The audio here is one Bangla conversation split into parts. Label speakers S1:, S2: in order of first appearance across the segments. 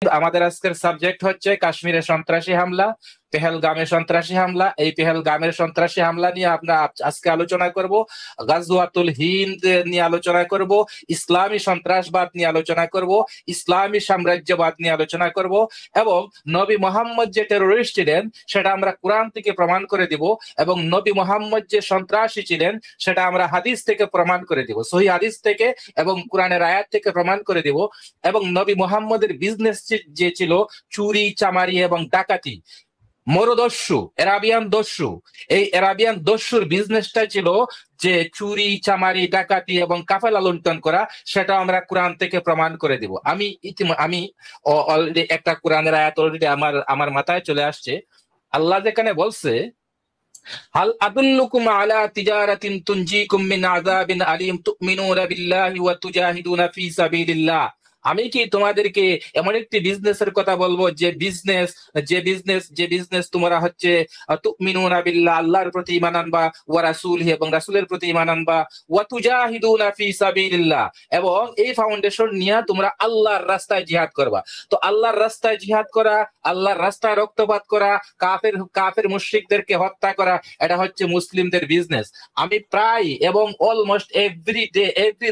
S1: আমাদের আজকের সাবজেক্ট হচ্ছে কাশ্মীরে সন্ত্রাসী হামলা, পেহেলগামে সন্ত্রাসী হামলা। এই পেহেলগামের সন্ত্রাসী হামলা নিয়ে আমরা আজকে আলোচনা করব। গাজওয়াতুল হিন্দ নিয়ে আলোচনা করব, ইসলামী সন্ত্রাসবাদ নিয়ে আলোচনা করব, ইসলামী সাম্রাজ্যবাদ নিয়ে আলোচনা করব, এবং নবী মোহাম্মদ যে টেরোরিস্ট ছিলেন সেটা আমরা কোরআন থেকে প্রমাণ করে দিব, এবং নবী মোহাম্মদ যে সন্ত্রাসী ছিলেন সেটা আমরা হাদিস থেকে প্রমাণ করে দিব, সহিহ হাদিস থেকে এবং কোরআনের আয়াত থেকে প্রমাণ করে দিব। এবং নবী মোহাম্মদের বিজনেস যে ছিল চুরি, চামারি এবং ডাকাতি, মরদস্যু, এরাবিয়ান দস্যু, এই এরাবিয়ান দস্যুর বিজনেসটা ছিল যে চুরি, চামারি, ডাকাতি এবং কাফেলা লুণ্ঠন করা। সেটা আমরা কোরআন থেকে প্রমাণ করে দিব। আমি অলরেডি একটা কোরআনের আয়াত অলরেডি আমার মাথায় চলে আসছে। আল্লাহ যেখানে বলছে, হাল আদুল্লুকুম আলা তিজারাতিন তুনজিকুম মিন আযাবিন আলিম তুমিনুনা বিল্লাহি ওয়া তুজাহিদুনা ফি সাবিলিল্লাহ। আমি কি তোমাদেরকে এমন একটি বিজনেসের কথা বলবো যে বিজনেস তোমরা হচ্ছে তুমিনুনা বিল্লাহ, আল্লাহর প্রতি ঈমান আনবা, ওয়া রাসূলিহি এবং রাসূলের প্রতি ঈমান আনবা, ওয়া তুজাহিদুনা ফি সাবিলিল্লাহ, এবং এই ফাউন্ডেশন নিয়ে তোমরা আল্লাহর রাস্তায় জিহাদ করবা। তো আল্লাহর রাস্তায় জিহাদ করা, আল্লাহর রাস্তায় রক্তপাত করা, কাফের মুশরিকদেরকে হত্যা করা, এটা হচ্ছে মুসলিমদের বিজনেস। আমি প্রায় এবং অলমোস্ট এভরি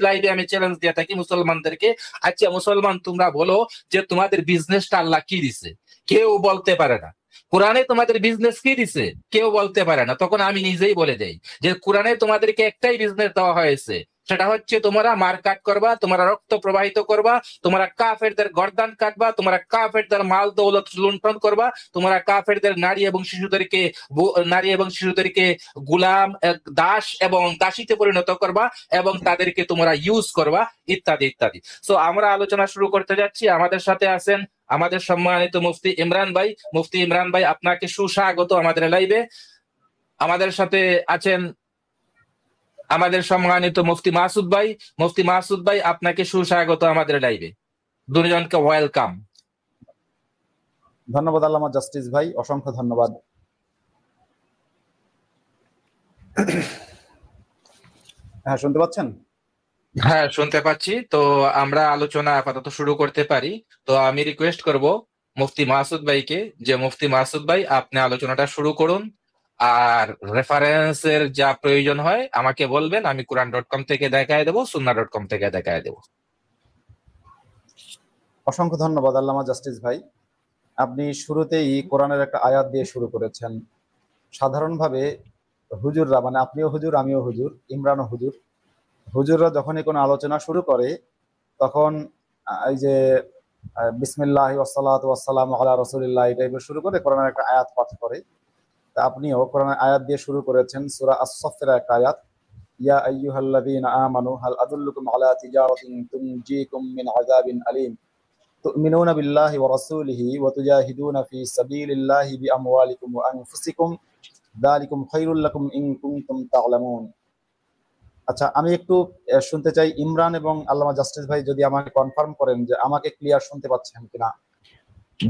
S1: লাইভে আমি চ্যালেঞ্জ দিয়ে থাকি মুসলমানদেরকে, আচ্ছা মুসলমান তোমরা বলো যে তোমাদের বিজনেসটা আল্লাহ কি দিছে? কেউ বলতে পারে না। কোরআনে তোমাদের বিজনেস কি দিছে? কেউ বলতে পারে না। তখন আমি নিজেই বলে দেই যে কোরআনে তোমাদেরকে একটাই বিজনেস দেওয়া হয়েছে, সেটা হচ্ছে তোমরা মারকাট করবা, তোমরা রক্ত প্রবাহিত করবা, তোমরা কাফেরদের গর্দান কাটবা, তোমরা কাফেরদের মাল দৌলত লুণ্ঠন করবা, তোমরা কাফেরদের নারী এবং শিশুদেরকে গুলাম, দাস এবং দাসীতে পরিণত করবা, এবং তাদেরকে তোমরা ইউজ করবা, ইত্যাদি ইত্যাদি। সো আমরা আলোচনা শুরু করতে যাচ্ছি। আমাদের সাথে আছেন আমাদের সম্মানিত মুফতি ইমরান ভাই। মুফতি ইমরান ভাই, আপনাকে সুস্বাগত আমাদের লাইভে। আমাদের সাথে আছেন আমাদের সম্মানিত মুফতি মাসুদ ভাই। মুফতি মাসুদ ভাই, আপনাকে সুস্বাগত আমাদের লাইভে। দুজনকে ওয়েলকাম।
S2: ধন্যবাদ আল্লামা জাস্টিস ভাই, অসংখ্য ধন্যবাদ। হ্যাঁ, শুনতে পাচ্ছেন?
S1: হ্যাঁ, শুনতে পাচ্ছি। তো আমরা আলোচনা আপাতত শুরু করতে পারি। তো আমি রিকোয়েস্ট করব মুফতি মাসুদ ভাইকে যে মুফতি মাসুদ ভাই আপনি আলোচনাটা শুরু করুন, আর রেফারেন্সের যা প্রয়োজন হয় আমাকে বলবেন, আমি quran.com থেকে দেখায় দেবো, sunnah.com থেকে দেখায় দেবো।
S2: অসংখ্য ধন্যবাদ আল্লামা জাস্টিস ভাই। আপনি শুরুতেই কোরআনের একটা আয়াত দিয়ে শুরু করেছেন। সাধারণভাবে হুজুররা, মানে আপনিও হুজুর, আমিও হুজুর, ইমরানও হুজুর, হুজুররা যখনই কোনো আলোচনা শুরু করে তখন এই যে বিসমিল্লাহ ওয়াসসালাতু ওয়াসসালামু আলা রাসূলিল্লাহ এই টাইপের শুরু করে কোরআনের একটা আয়াত পাঠ করে। তা আপনিও কোরআনের আয়াত দিয়ে শুরু করেছেন। সূরা আস-সাফের একটা আয়াত, ইয়া আইয়ুহাল্লাযীনা আমানু হাল আদুল্লুকুম আলা তিজারাতিন তুনজিকুম মিন আযাবিন আলীম তুমিনুনা বিল্লাহি ওয়া রাসূলিহি ওয়া তুজাহিদুনা ফি সাবিলিল্লাহি বিআমওয়ালিকুম ওয়া আনফুসিকুম যালিকুম খায়রুল লাকুম ইন কুনতুম তা'লামুন। আচ্ছা, আমি একটু শুনতে চাই ইমরান এবং আল্লামা জাস্টিস ভাই যদি আমাকে কনফার্ম করেন যে আমাকে ক্লিয়ার শুনতে পাচ্ছেন কিনা।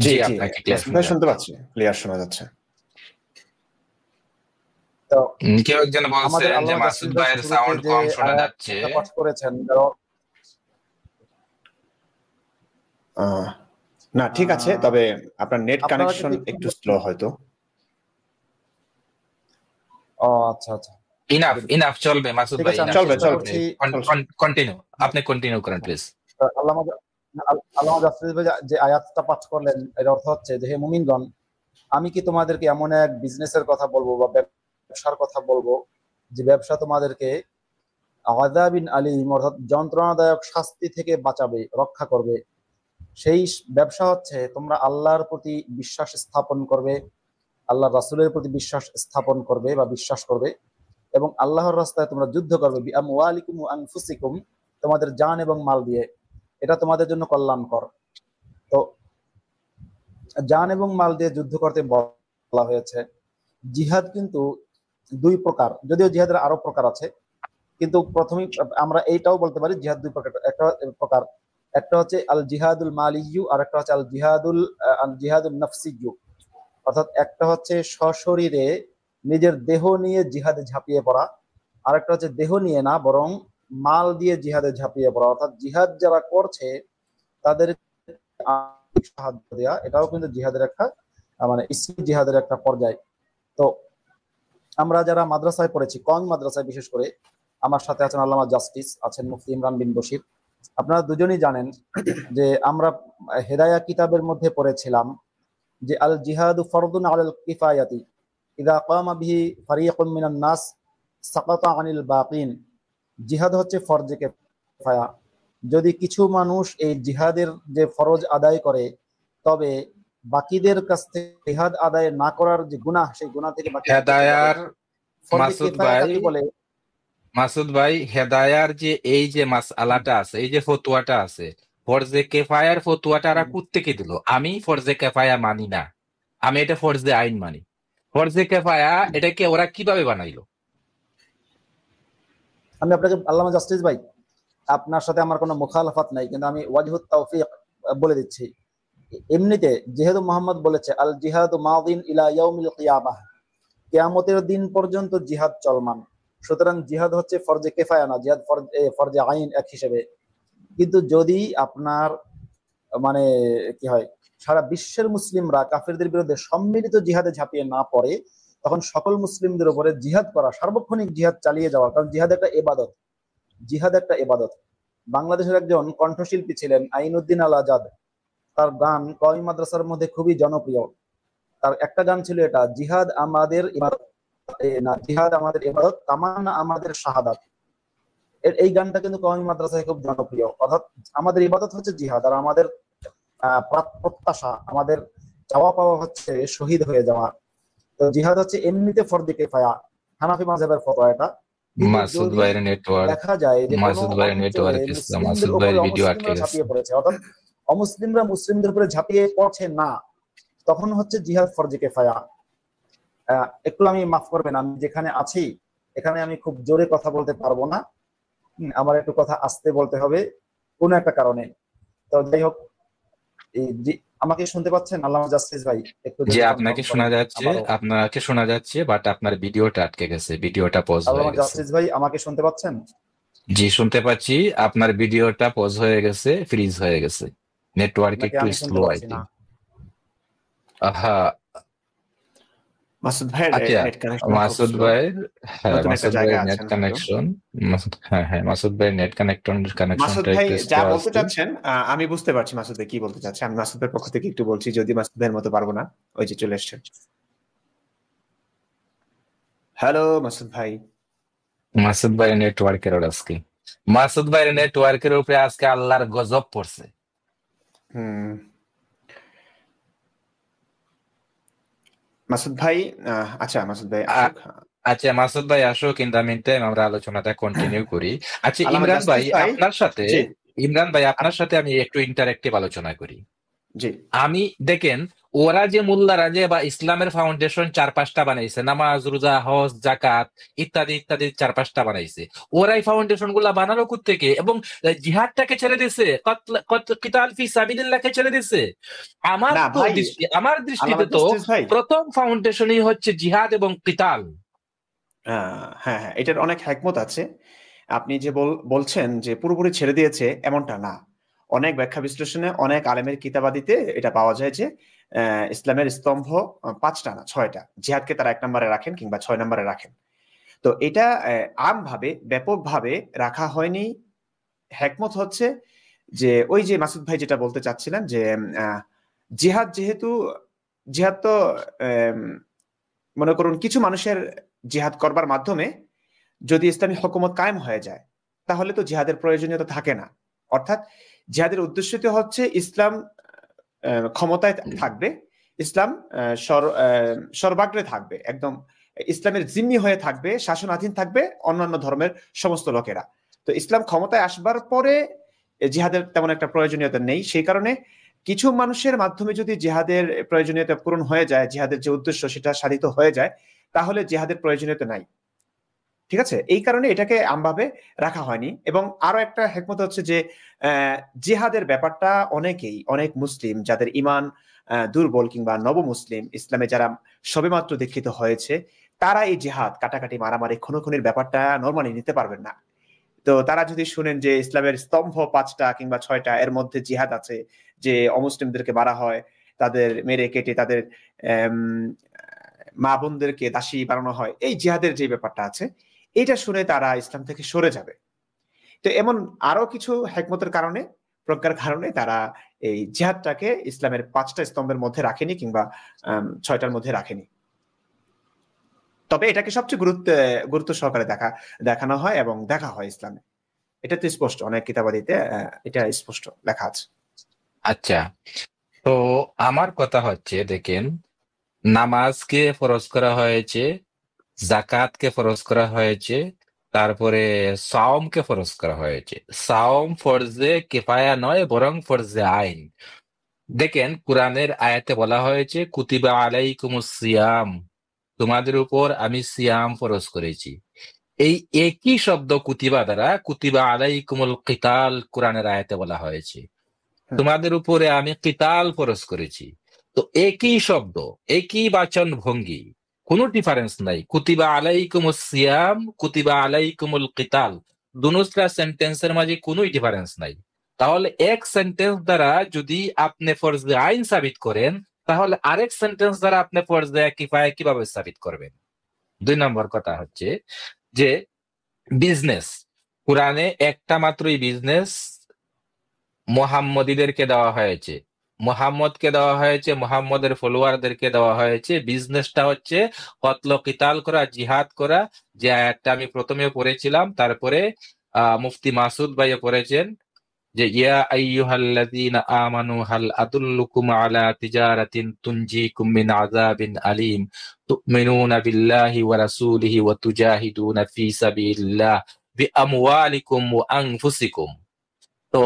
S3: জি, আপনাকে ক্লিয়ার শুনতে পাচ্ছি, ক্লিয়ার শোনা যাচ্ছে।
S2: তো
S1: কেউ একজন বলছেন যে মাসুদ ভাইয়ের সাউন্ড কম শোনা যাচ্ছে।
S2: পাঠ করেছেন
S3: না, ঠিক আছে, তবে আপনার নেট কানেকশন একটু স্লো হয়তো।
S2: ও আচ্ছা আচ্ছা,
S1: ইনাফ চলবে মাসুদ ভাই,
S3: চলবে।
S1: কন্টিনিউ, আপনি কন্টিনিউ করেন প্লিজ।
S2: আল্লামা জাস্টিস ভাই যে আয়াতটা পাঠ করলেন, এর অর্থ হচ্ছে যে হে মুমিনগণ, আমি কি তোমাদেরকে এমন এক বিজনেসের কথা বলবো বা ব্যবসার কথা বলবো যে ব্যবসা তোমাদেরকে আযাবিন আলীম অর্থাৎ যন্ত্রণাদায়ক শাস্তি থেকে বাঁচাবে, রক্ষা করবে। সেই ব্যবসা হচ্ছে তোমরা আল্লাহর প্রতি বিশ্বাস স্থাপন করবে, আল্লাহর রাসূলের প্রতি বিশ্বাস স্থাপন করবে বা বিশ্বাস করবে, এবং আল্লাহর রাস্তায় তোমরা যুদ্ধ করবে বিআমওয়ালিকুম ওয়া আনফুসিকুম, তোমাদের জান এবং মাল দিয়ে। এটা তোমাদের জন্য কল্যাণকর। তো জান এবং মাল দিয়ে যুদ্ধ করতে বলা হয়েছে। জিহাদ কিন্তু দুই প্রকার, যদিও জিহাদের আরো প্রকার আছে, কিন্তু প্রথমেই আমরা এইটাও বলতে পারি জিহাদ দুই প্রকার। একটা হচ্ছে আল জিহাদুল মালিয়্যু, আর একটা হচ্ছে আল জিহাদুল নাফসিয়্যু। অর্থাৎ একটা হচ্ছে সশরীরে নিজের দেহ নিয়ে জিহাদে ঝাঁপিয়ে পড়া, আর একটা হচ্ছে দেহ নিয়ে না বরং মাল দিয়ে জিহাদে ঝাঁপিয়ে পড়া। অর্থাৎ জিহাদ যারা করছে তাদের সাহায্য দেওয়া, এটাও কিন্তু জিহাদের একটা মানে ইসলামী জিহাদের একটা পর্যায়। তো আমরা যারা মাদ্রাসায় পড়েছি, কওমি মাদ্রাসায় বিশেষ করে, আমার সাথে আছেন আল্লামা জাস্টিস, আছেন মুফতি ইমরান বিন বশির, আপনারা দুজনেই জানেন যে আমরা হেদায়া কিতাবের মধ্যে পড়েছিলাম যে আল জিহাদু ফরদুন আলাল কিফায়াতি ইযা কামা বিহি ফারিকুম মিনান নাস সাকাতা আনিল বাকিন। জিহাদ হচ্ছে ফরজে কিফায়া, যদি কিছু মানুষ এই জিহাদের যে ফরজ আদায় করে, তবে বাকিদের কাছ থেকে জিহাদ আদায় না করার যে গুনাহ, সেই গুনাহ থেকে বাকি
S1: হেদায়ার
S2: ফরজে
S1: মাসুদ
S2: কিফায়া
S1: ভাই,
S2: কাকে বলে?
S1: মাসুদ ভাই, হেদায়ার যে এই যে মাসআলাটা আছে, এই যে ফতোয়াটা আছে, ফরজে কেফায়ার ফতোয়াটা আর কোত্থেকে দিল? আমি ফরজে কেফায়া মানি না, আমি এটা ফরজে আইন মানি। ফরজে কেফায়া এটাকে ওরা কিভাবে বানাইলো?
S2: আমি আপনাকে আল্লামা জাস্টিস ভাই, আপনার সাথে আমার কোনো মুখালাফাত নাই, কিন্তু আমি ওয়াজহুত তাওফিক বলে দিচ্ছি। এমনিতে যেহেতু মোহাম্মদ বলেছে আল জিহাদু মাদিন ইলা ইয়াউমিল কিয়ামাহ, কিয়ামতের দিন পর্যন্ত জিহাদ চলমান, সুতরাং জিহাদ হচ্ছে ফরজে কিফায়া না, জিহাদ ফরজে আইন এক হিসেবে। কিন্তু যদি আপনার মানে কি হয়, সারা বিশ্বের মুসলিমরা কাফিরদের বিরুদ্ধে সম্মিলিত জিহাদে ঝাঁপিয়ে না পড়ে, তখন সকল মুসলিমদের উপরে জিহাদ করা, সার্বক্ষণিক জিহাদ চালিয়ে যাওয়া, কারণ জিহাদ একটা ইবাদত, জিহাদ একটা ইবাদত। বাংলাদেশের একজন কণ্ঠশিল্পী ছিলেন আইনউদ্দিন আল আজাদ, তার গান কওমি মাদ্রাসার মধ্যে খুবই জনপ্রিয়। তার একটা গান ছিল এটা, জিহাদ আমাদের ইবাদত, না জিহাদ আমাদের ইবাদত, তামান্না আমাদের শাহাদাত। এই গানটা কিন্তু কওমি মাদ্রাসায় খুব জনপ্রিয়। অর্থাৎ আমাদের ইবাদত হচ্ছে জিহাদ, আর আমাদের প্রত্যাশা, আমাদের চাওয়া পাওয়া হচ্ছে শহীদ হয়ে যাওয়া। তো জিহাদ হচ্ছে এমনিতে ফরজে কিফায়া, হানাফি মাযহাবের ফতোয়া এটা। কিন্তু
S1: মাসুদ
S2: যদি
S1: ভাইয়ের নেটওয়ার্ক,
S2: দেখা যায় যে কোনো
S1: মাসুদ ভাইয়ের
S2: অঞ্চলে
S1: নেটওয়ার্ক ইসলাম,
S2: মুসলিমদের
S1: মাসুদ
S2: উপরে
S1: ভাইয়ের ভিডিও আটকে
S2: অমুসলিমরা
S1: গেছে।
S2: ঝাঁপিয়ে পড়েছে, অর্থাৎ অমুসলিমরা মুসলিমদের উপরে ঝাঁপিয়ে পড়ছে না, তখন হচ্ছে জিহাদ ফরজে কিফায়া। একটু আমি মাফ করবেন, আমি যেখানে আছি এখানে আমি খুব জোরে কথা বলতে পারবো না, আমার একটু কথা আস্তে বলতে হবে কোনো একটা কারণে। তো যাই হোক, আমাকে শুনতে পাচ্ছেন আল্লামা জাস্টিস ভাই? একটু
S1: যে
S2: যদি
S1: আপনাকে
S2: কনফার্ম
S1: শোনা
S2: করেন।
S1: যাচ্ছে,
S2: আবারও
S1: আপনাকে শোনা যাচ্ছে, বাট আপনার ভিডিওটা আটকে গেছে, ভিডিওটা পজ হয়ে
S2: আল্লামা
S1: গেছে।
S2: জাস্টিস ভাই আমাকে শুনতে পাচ্ছেন?
S1: জি, শুনতে পাচ্ছি, আপনার ভিডিওটা পজ হয়ে গেছে, ফ্রিজ হয়ে গেছে, নেটওয়ার্ক
S2: নাকি
S1: একটু
S2: আমি শুনতে
S1: স্লো আই
S2: পাচ্ছি না?
S1: থিঙ্ক। হ্যাঁ,
S3: মাসুদ ভাইয়ের
S1: আচ্ছা,
S3: নেট কানেকশন খুব
S1: মাসুদ
S3: স্লো।
S1: ভাইয়ের, হ্যাঁ
S3: নতুন একটা
S1: মাসুদ
S3: জায়গায়
S1: ভাইয়ের নেট
S3: আছেন হয়তো।
S1: কানেকশন, হ্যাঁ হ্যাঁ, মাসুদ ভাইয়ের নেট
S3: মাসুদ
S1: কানেকশনটা
S3: ভাই
S1: একটু
S3: যা
S1: স্লো
S3: বলতে
S1: আসছে।
S3: চাচ্ছেন আমি বুঝতে পারছি মাসুদ ভাই কি বলতে চাচ্ছে। আমি মাসুদ ভাইয়ের পক্ষ থেকে একটু বলছি, যদি মাসুদ ভাইয়ের মতো পারবো না। ওই যে চলে এসছেন। হ্যালো মাসুদ ভাই।
S1: মাসুদ ভাইয়ের নেটওয়ার্কের আজকে, মাসুদ ভাইয়ের নেটওয়ার্কের উপরে আজকে আল্লাহর গজব পড়ছে।
S3: হুম, মাসুদ ভাই আচ্ছা মাসুদ ভাই
S1: আ-
S3: আসুক।
S1: আচ্ছা মাসুদ ভাই আসো, কিন্তু মিন টাইম আমরা আলোচনাটা কন্টিনিউ করি। আচ্ছা
S3: আল্লামা
S1: ইমরান ভাই,
S3: জাস্টিস ভাই।
S1: আপনার সাথে,
S3: জি
S1: ইমরান ভাই আপনার
S3: আপ-
S1: সাথে আমি একটু ইন্টারেক্টিভ আলোচনা করি।
S3: জি
S1: আমি দেখেন, ওরা যে মোল্লারা যে বা ইসলামের ফাউন্ডেশন 4-5টা বানাইছে, নামাজ রোজা হজ জাকাত ইত্যাদি ইত্যাদি 4-5টা বানাইছে, ওরাই ফাউন্ডেশন গুলা বানানো থেকে, এবং জিহাদটাকে ছেড়ে দিছে, কিতাল ফি সাবিলিল্লাহকে ছেড়ে দিছে।
S3: না ভাই,
S1: আমার
S3: আল্লামা
S1: দৃষ্টিতে তো
S3: জাস্টিস ভাই,
S1: প্রথম ফাউন্ডেশনই হচ্ছে জিহাদ এবং কিতাল।
S3: হ্যাঁ হ্যাঁ, এটার অনেক হ্যাকমত আছে। আপনি যে বলছেন যে পুরোপুরি ছেড়ে দিয়েছে, এমনটা না। অনেক ব্যাখ্যা বিশ্লেষণে অনেক আলেমের কিতাবাদিতে এটা পাওয়া যায় যে ইসলামের স্তম্ভ 5টা না 6টা, জিহাদকে তারা 1 নম্বরে রাখেন কিংবা 6 নম্বরে রাখেন। তো এটা আমভাবে ব্যাপকভাবে রাখা হয়নি। হ্যাকমত হচ্ছে যে ওই যে মাসুদ ভাই যেটা বলতে চাচ্ছিলেন যে জিহাদ যেহেতু জিহাদ তো আম, মনে করুন কিছু মানুষের জিহাদ করবার মাধ্যমে যদি ইসলামী হুকুমত কায়েম হয়ে যায়, তাহলে তো জিহাদের প্রয়োজনীয়তা থাকে না। অর্থাৎ জিহাদের উদ্দেশ্য তো হচ্ছে ইসলাম ক্ষমতায় থাকবে, ইসলাম সর্বাগ্রে থাকবে, একদম ইসলামের জিম্মি হয়ে থাকবে, শাসনাধীন থাকবে অন্যান্য ধর্মের সমস্ত লোকেরা। তো ইসলাম ক্ষমতায় আসবার পরে জিহাদের তেমন একটা প্রয়োজনীয়তা নেই। সেই কারণে কিছু মানুষের মাধ্যমে যদি জিহাদের প্রয়োজনীয়তা পূরণ হয়ে যায়, জিহাদের যে উদ্দেশ্য সেটা সাধিত হয়ে যায়, তাহলে জিহাদের প্রয়োজনীয়তা নাই। ঠিক আছে, এই কারণে এটাকে আমভাবে রাখা হয়নি। এবং আরো একটা হেকমত হচ্ছে যে জিহাদের ব্যাপারটা অনেক মুসলিম যাদের ইমান দুর্বল কিংবা নব মুসলিম, ইসলামে যারা সবেমাত্র দীক্ষিত হয়েছে, তারা এই জিহাদ কাটাকাটি মারামারি খুনোখুনির ব্যাপারটা নরমালি নিতে পারবেন না। তো তারা যদি শুনেন যে ইসলামের স্তম্ভ 5টা কিংবা 6টা, এর মধ্যে জিহাদ আছে, যে অমুসলিমদেরকে মারা হয়, তাদের মেরে কেটে তাদের মা বোনদেরকে দাসী বানানো হয়, এই জিহাদের যে ব্যাপারটা আছে, এটা শুনে তারা ইসলাম থেকে সরে যাবে। তো এমন আরো কিছু হিকমতের কারণে, প্রজ্ঞার কারণে তারা এই জিহাদটাকে ইসলামের 5টা স্তম্ভের মধ্যে রাখেনি, কিংবা 6টার মধ্যে রাখেনি। তবে এটাকে সবচেয়ে গুরুত্ব সহকারে দেখানো হয় এবং দেখা হয় ইসলামে। এটা তো স্পষ্ট, অনেক কিতাবাদিতে এটা স্পষ্ট লেখা আছে।
S1: আচ্ছা, তো আমার কথা হচ্ছে, দেখেন, নামাজকে ফরজ করা হয়েছে, জাকাতকে ফরজ করা হয়েছে, তারপরে সাওমকে ফরজ করা হয়েছে। সাওম ফরজে কিফায়া নয়, বরং ফরজে আইন। দেখেন, কোরআনের আয়াতে বলা হয়েছে কুতিবা আলাইকুমুস সিয়াম, তোমাদের উপর আমি সিয়াম ফরজ করেছি। এই একই শব্দ কুতিবা দ্বারা কুতিবা আলাইকুমুল কিতাল কোরআনের আয়াতে বলা হয়েছে, তোমাদের উপরে আমি কিতাল ফরজ করেছি। তো একই শব্দ, একই বাচন ভঙ্গি, কোনো ডিফারেন্স নাই। কুতিবা আলাইকুমুস সিয়াম, কুতিবা আলাইকুমুল কিতাল, দুটা সেন্টেন্সের মাঝে কোনো ডিফারেন্স নাই। তাহলে এক সেন্টেন্স দ্বারা যদি আপনি ফরজে আইন সাবিত করেন, তাহলে আরেক সেন্টেন্স দ্বারা আপনি ফরজে কিফায়া কিভাবে সাবিত করবেন? 2 নম্বর কথা হচ্ছে যে বিজনেস, কোরআনে একটা মাত্রই বিজনেস মোহাম্মদীদেরকে দেওয়া হয়েছে, মোহাম্মদকে দেওয়া হয়েছে, মোহাম্মদের ফলোয়ারদেরকে দেওয়া হয়েছে। বিজনেসটা হচ্ছে কতল কিতাল করা, জিহাদ করা, যে আয়াতটা আমি প্রথমে পড়েছিলাম, তারপরে মুফতি মাসুদ ভাইয়া পড়েছেন যে ইয়া আইয়ুহাল্লাযীনা আমানু হাল আদুল্লুকুম আলা তিজারাতিন তুনজিকুম মিন আযাবিন আলীম তুমিনুনা বিল্লাহি ওয়া রাসূলিহি ওয়া তুজাহিদুনা ফি সাবিলিল্লাহ বিআমওয়ালিকুম ওয়া আনফুসিকুম। তো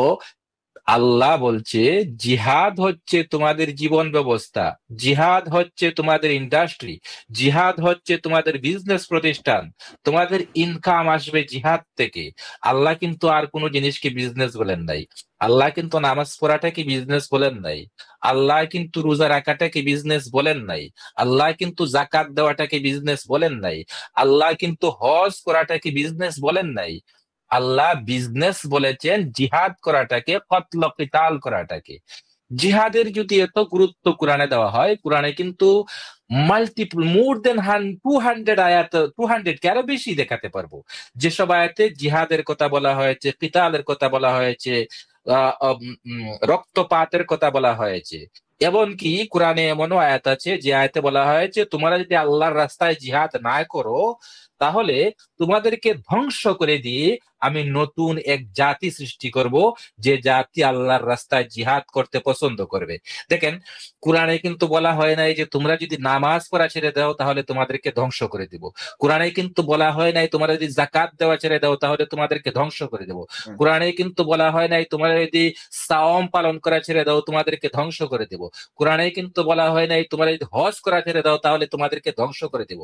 S1: আল্লাহ বলছে জিহাদ হচ্ছে তোমাদের জীবন ব্যবস্থা, জিহাদ হচ্ছে তোমাদের ইন্ডাস্ট্রি, জিহাদ হচ্ছে তোমাদের বিজনেস প্রতিষ্ঠান, তোমাদের ইনকাম আসবে জিহাদ থেকে। আল্লাহ কিন্তু আর কোনো জিনিসকে বিজনেস বলেন নাই। আল্লাহ কিন্তু নামাজ পড়াটাকে বিজনেস বলেন নাই। আল্লাহ কিন্তু রোজা রাখাটাকে বিজনেস বলেন নাই। আল্লাহ কিন্তু জাকাত দেওয়াটাকে বিজনেস বলেন নাই। আল্লাহ কিন্তু হজ করাটাকে বিজনেস বলেন নাই। আল্লাহ বিজনেস বলেছেন জিহাদ করাটাকে, কতল কিতাল করাটাকে। জিহাদের যদি এত গুরুত্ব কোরআনে দেওয়া হয়, কোরআনে কিন্তু মাল্টিপল মোর দেন 200 আয়াত, 200 কে আরো বেশি দেখাতে পারবো, যেসব আয়াতে জিহাদের কথা বলা হয়েছে, কিতালের কথা বলা হয়েছে, রক্তপাতের কথা বলা হয়েছে। এমনকি কোরআনে এমনও আয়াত আছে যে আয়াতে বলা হয়েছে তোমরা যদি আল্লাহর রাস্তায় জিহাদ না করো, তাহলে তোমাদেরকে ধ্বংস করে দিয়ে আমি নতুন এক জাতি সৃষ্টি করব, যে জাতি আল্লাহর রাস্তায় জিহাদ করতে পছন্দ করবে। দেখেন, কোরআনে কিন্তু বলা হয় নাই যে তোমরা যদি নামাজ পড়া ছেড়ে দাও তাহলে তোমাদেরকে ধ্বংস করে দিব। কোরআনে কিন্তু বলা হয় নাই তোমরা যদি জাকাত দেওয়া ছেড়ে দাও তাহলে তোমাদেরকে ধ্বংস করে দেব। কোরআনে কিন্তু বলা হয় নাই তোমরা যদি সাওম পালন করা ছেড়ে দাও তোমাদেরকে ধ্বংস করে দেব। কোরআনে কিন্তু বলা হয় নাই তোমরা যদি হজ করা ছেড়ে দাও তাহলে তোমাদেরকে ধ্বংস করে দেব।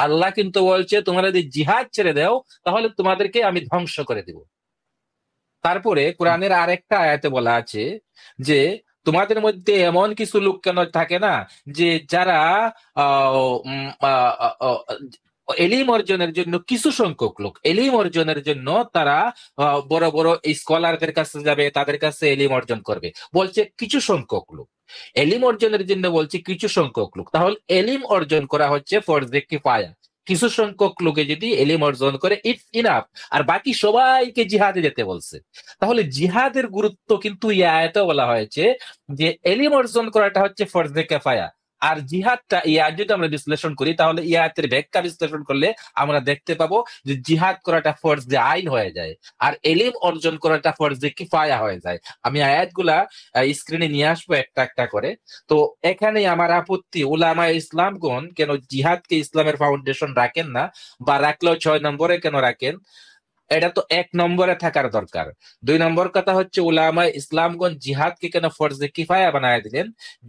S1: আল্লাহ কিন্তু বলছে তোমরা যদি জিহাদ ছেড়ে দাও তাহলে তোমাদেরকে আমি ধ্বংস করে দেব। তারপরে কোরআনের আরেকটা আয়াতে বলা আছে যে তোমাদের মধ্যে এমন কিছু লোক কেন থাকে না যে যারা এলিম অর্জনের জন্য, কিছু সংখ্যক লোক এলিম অর্জনের জন্য তারা বড় বড় স্কলারদের কাছে যাবে, তাদের কাছে এলিম অর্জন করবে। বলছে কিছু সংখ্যক লোক এলিম অর্জনের জন্য, বলছে কিছু সংখ্যক লোক। তাহলে এলিম অর্জন করা হচ্ছে ফরজে কিফায়া। কিছু সংখ্যক লোকে যদি এলিম অর্জন করে ইটস ইনাফ, আর বাকি সবাইকে জিহাদে যেতে বলছে। তাহলে জিহাদের গুরুত্ব কিন্তু এই আয়াতে বলা হয়েছে যে এলিম অর্জন করাটা হচ্ছে ফরজে কিফায়া, আর জিহাদটা এই আয়াত যদি আমরা বিশ্লেষণ করি তাহলে এই আয়াতের ব্যাখ্যা বিশ্লেষণ করলে আমরা দেখতে পাবো যে জিহাদ করাটা ফরজে আইন হয়ে যায়, আর এলিম অর্জন করাটা ফরজে কিফায়া হয়ে যায়। আমি আয়াতগুলা স্ক্রিনে নিয়ে আসবো একটা একটা করে। তো এখানে আমার আপত্তি, উলামায়ে ইসলামগণ কেন জিহাদকে ইসলামের ফাউন্ডেশন রাখেন না, বা রাখলেও 6 নম্বরে কেন রাখেন? এটা তো 1 নম্বরে থাকার দরকার। 2 নম্বর কথা হচ্ছে উলামায়ে ইসলামগণ জিহাদকে কেন ফরজে কিফায়া বানায় দিলেন?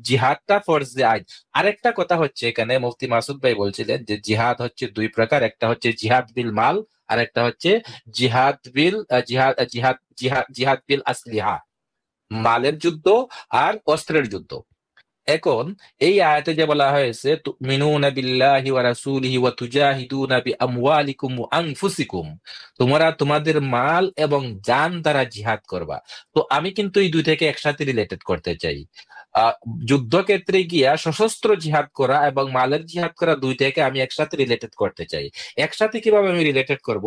S1: জিহাদটা ফরজে আইন। আরেকটা কথা হচ্ছে, এখানে মুফতি মাসুদ ভাই বলছিলেন যে জিহাদ হচ্ছে 2 প্রকার, একটা হচ্ছে জিহাদ বিল মাল, আর একটা হচ্ছে জিহাদ বিল জিহাদ জিহাদ জিহাদ জিহাদ বিল আসলিহা, মালের যুদ্ধ আর অস্ত্রের যুদ্ধ। এখন এই আয়াতে যে বলা হয়েছে তুমিনুনা বিল্লাহি ওয়া রাসূলিহি ওয়া তুজাহিদুনা বিআমওয়ালিকুম ওয়া আনফুসিকুম, তোমরা তোমাদের মাল এবং জান দ্বারা জিহাদ করবা। তো আমি কিন্তু এই দুইটাকে একসাথে রিলেটেড করতে চাই। যুদ্ধক্ষেত্রে গিয়া সশস্ত্র জিহাদ করা এবং মালের জিহাদ করা দুইটাকে আমি একসাথে রিলেটেড করতে চাই। একসাথে কিভাবে আমি রিলেটেড করব,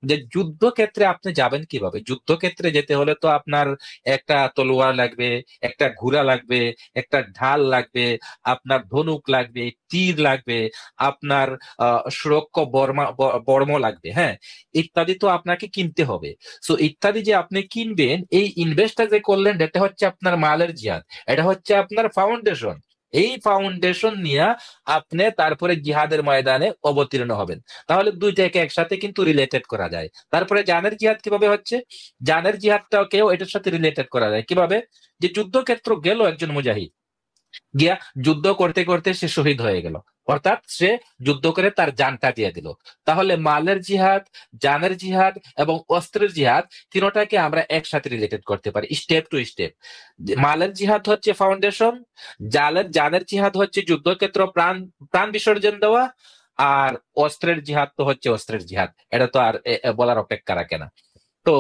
S1: যে যুদ্ধক্ষেত্রে আপনি যাবেন কিভাবে? যুদ্ধক্ষেত্রে যেতে হলে তো আপনার একটা তলোয়ার লাগবে, একটা ঘোড়া লাগবে, একটা ঢাল লাগবে, আপনার ধনুক লাগবে, তীর লাগবে, আপনার সুরক্ষা বর্ম লাগবে, হ্যাঁ, ইত্যাদি তো আপনাকে কিনতে হবে। সো ইত্যাদি যে আপনি কিনবেন, এই ইনভেস্টটা যে করলেন, এটা হচ্ছে আপনার মালের জিহাদ, এটা হচ্ছে আপনার ফাউন্ডেশন। এই ফাউন্ডেশন নিয়ে আপনি তারপরে জিহাদের ময়দানে অবতীর্ণ হবেন। তাহলে দুইটাকে একসাথে কিন্তু রিলেটেড করা যায়। তারপরে জানের জিহাদ কিভাবে হচ্ছে? জানের জিহাদটাকেও এটার সাথে রিলেটেড করা যায় কিভাবে? যে যুদ্ধক্ষেত্র গেল একজন মুজাহিদ, গিয়া যুদ্ধ করতে করতে সে শহীদ হয়ে গেল, অর্থাৎ সে যুদ্ধ করে তার জানটা দিয়ে দিল। তাহলে মালের জিহাদ, জানের জিহাদ এবং অস্ত্রের জিহাদ, তিনটাকে আমরা একসাথে রিলেটেড করতে পারি স্টেপ টু স্টেপ। মালের জিহাদ হচ্ছে ফাউন্ডেশন, জানের জিহাদ হচ্ছে যুদ্ধক্ষেত্র প্রাণ প্রাণ বিসর্জন দেওয়া, আর অস্ত্রের জিহাদ তো হচ্ছে অস্ত্রের জিহাদ। এটা তো আর বলার অপেক্ষা রাখে না। তো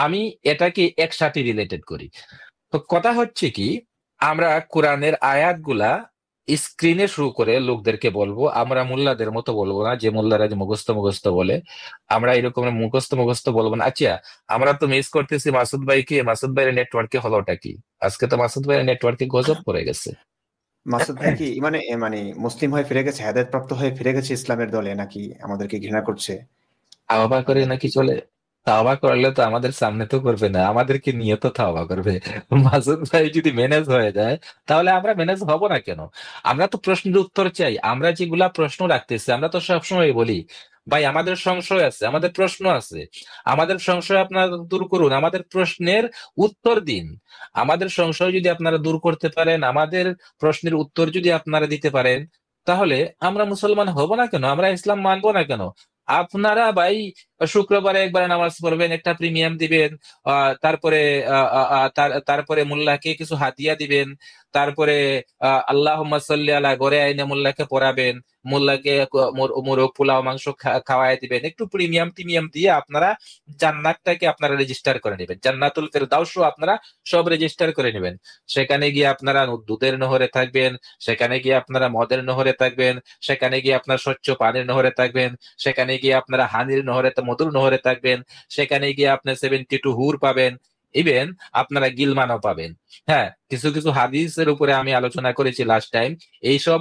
S1: আমি এটাকে একসাথে রিলেটেড করি। তো কথা হচ্ছে কি, আমরা কোরআনের আয়াতগুলা স্ক্রিনে শুরু করে লোকদেরকে বলবো, আমরা মোল্লাদের মতো বলবো না, যে মোল্লারা যে মুখস্থ মুখস্থ বলে, আমরা এরকম মুখস্থ মুখস্থ বলবো না। আচ্ছা, আমরা তো মিস করতেছি মাসুদ ভাইকে। মাসুদ ভাইয়ের নেটওয়ার্কে হলোটা কি? আজকে তো মাসুদ ভাইয়ের নেটওয়ার্কে গজব পড়ে গেছে।
S3: মাসুদ ভাই কি মানে মানে মুসলিম হয়ে ফিরে গেছে, হেদায়েত প্রাপ্ত হয়ে ফিরে গেছে ইসলামের দলে, নাকি আমাদেরকে ঘৃণা করছে?
S1: তাওবা করে নাকি চলে? তাওবা করলে তো আমাদের সামনে তো করবে না, আমাদেরকে নিয়ে তো তাওবা করবে। মাসুদ ভাই যদি ম্যানেজ হয়ে যায়, তাহলে আমরা ম্যানেজ হব না কেন? আমরা তো প্রশ্নের উত্তর চাই। আমরা যেগুলা প্রশ্ন রাখতেছি, আমরা তো সবসময় বলি, ভাই আমাদের সংশয় আছে, আমাদের প্রশ্ন আছে, আমাদের সংশয় আপনারা দূর করুন, আমাদের প্রশ্নের উত্তর দিন। আমাদের সংশয় যদি আপনারা দূর করতে পারেন, আমাদের প্রশ্নের উত্তর যদি আপনারা দিতে পারেন, তাহলে আমরা মুসলমান হব না কেন? আমরা ইসলাম মানবো না কেন? আপনারা ভাই শুক্রবারে একবার নামাজ পড়বেন, একটা প্রিমিয়াম দিবেন, তারপরে তারপরে মোল্লাকে কিছু হাদিয়া দিবেন, তারপরে আল্লাহুম্মা সাল্লি আলা গড়ে আইনে মোল্লাকে পড়াবেন, মোল্লাকে মোরগ পোলাও মাংস খাওয়াই দিবেন, একটু প্রিমিয়াম টিমিয়াম দিয়ে আপনারা জান্নাতটাকে আপনারা রেজিস্টার করে নেবেন, জান্নাতুল ফেরদাউসও আপনারা সব রেজিস্টার করে নেবেন। সেখানে গিয়ে আপনারা দুধের নহরে থাকবেন, সেখানে গিয়ে আপনারা মদের নহরে থাকবেন, সেখানে গিয়ে আপনার স্বচ্ছ পানির নহরে থাকবেন, সেখানে গিয়ে আপনারা হানির নহরে মধুর নহরে থাকবেন, সেখানে গিয়ে আপনার 72 হুর পাবেন, ইভেন আপনারা গিলমানও পাবেন। হ্যাঁ, কিছু কিছু হাদিসের উপরে আমি আলোচনা করেছি লাস্ট টাইম। এইসব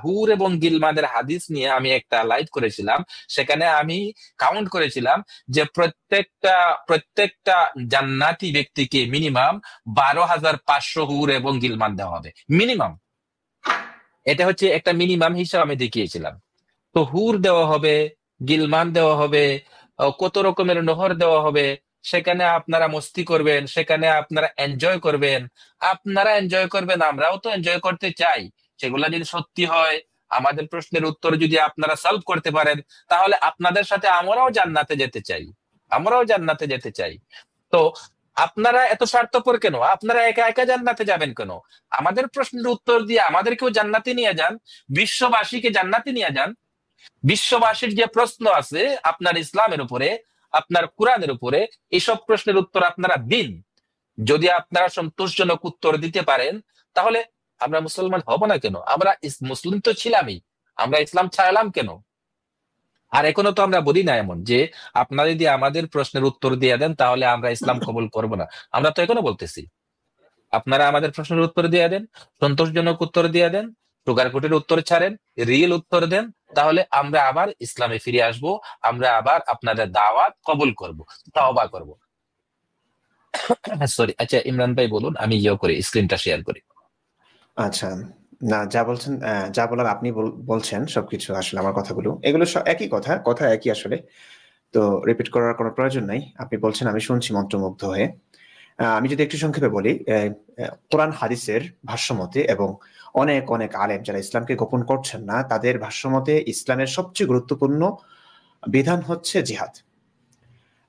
S1: হুর এবং গিলমানের হাদিস নিয়ে আমি একটা লাইভ করেছিলাম। সেখানে আমি কাউন্ট করেছিলাম যে প্রত্যেকটা জান্নাতি ব্যক্তিকে মিনিমাম 12,500 হুর এবং গিলমান দেওয়া হবে, মিনিমাম। এটা হচ্ছে একটা মিনিমাম হিসাব আমি দেখিয়েছিলাম। তো হুর দেওয়া হবে, গিলমান দেওয়া হবে, কত রকমের নহর দেওয়া হবে। সেখানে আপনারা মস্তি করবেন, সেখানে আপনারা এনজয় করবেন, আপনারা এনজয় করবেন, আমরাও তো এনজয় করতে চাই। সেগুলা যদি সত্যি হয়, আমাদের প্রশ্নের উত্তর যদি আপনারা সলভ করতে পারেন, তাহলে আপনাদের সাথে আমরাও জান্নাতে যেতে চাই, আমরাও জান্নাতে যেতে চাই। তো আপনারা এত স্বার্থপর কেন? আপনারা একা একা জান্নাতে যাবেন কেন? আমাদের প্রশ্নের উত্তর দিয়ে আমাদেরকেও জান্নাতে নিয়ে যান, বিশ্ববাসীকে জান্নাতে নিয়ে যান। বিশ্ববাসীর যে প্রশ্ন আছে আপনার ইসলামের উপরে, আপনার কোরআনের উপরে, এইসব প্রশ্নের উত্তর আপনারা দিন। যদি আপনারা সন্তোষজনক উত্তর দিতে পারেন, তাহলে আমরা মুসলমান হব না কেন? আমরা মুসলিম তো ছিলামই, আমরা ইসলাম ছাড়লাম কেন? আর এখনো তো আমরা বলি না এমন যে আপনারা যদি আমাদের প্রশ্নের উত্তর দিয়ে দেন, তাহলে আমরা ইসলাম কবুল করব না। আমরা তো এখনো বলতেছি, আপনারা আমাদের প্রশ্নের উত্তর দিয়ে দেন, সন্তোষজনক উত্তর দিয়ে দেন, সুগারকোটের উত্তর ছাড়েন, রিয়েল উত্তর দেন, তাহলে আমরা আবার ইসলামে ফিরে আসব, আমরা আবার আপনাদের দাওয়াত কবুল করব, তাওবা করব। সরি, আচ্ছা ইমরান ভাই বলুন, আমি করি, স্ক্রিনটা শেয়ার করি।
S3: আচ্ছা, না যা বলছেন, যা বলার আপনি বলছেন সবকিছু আসলে আমার কথাগুলো, এগুলো একই কথা একই আসলে। তো রিপিট করার কোনো প্রয়োজন নাই। আপনি বলছেন, আমি শুনছি মন্ত্রমুগ্ধ হয়ে। আমি যদি একটু সংক্ষেপে বলি, কোরআন হাদিসের ভাষ্যমতে এবং অনেক অনেক আলেম যারা ইসলামকে গোপন করছেন না, তাদের ভাষ্যমতে ইসলামের সবচেয়ে গুরুত্বপূর্ণ বিধান হচ্ছে জিহাদ।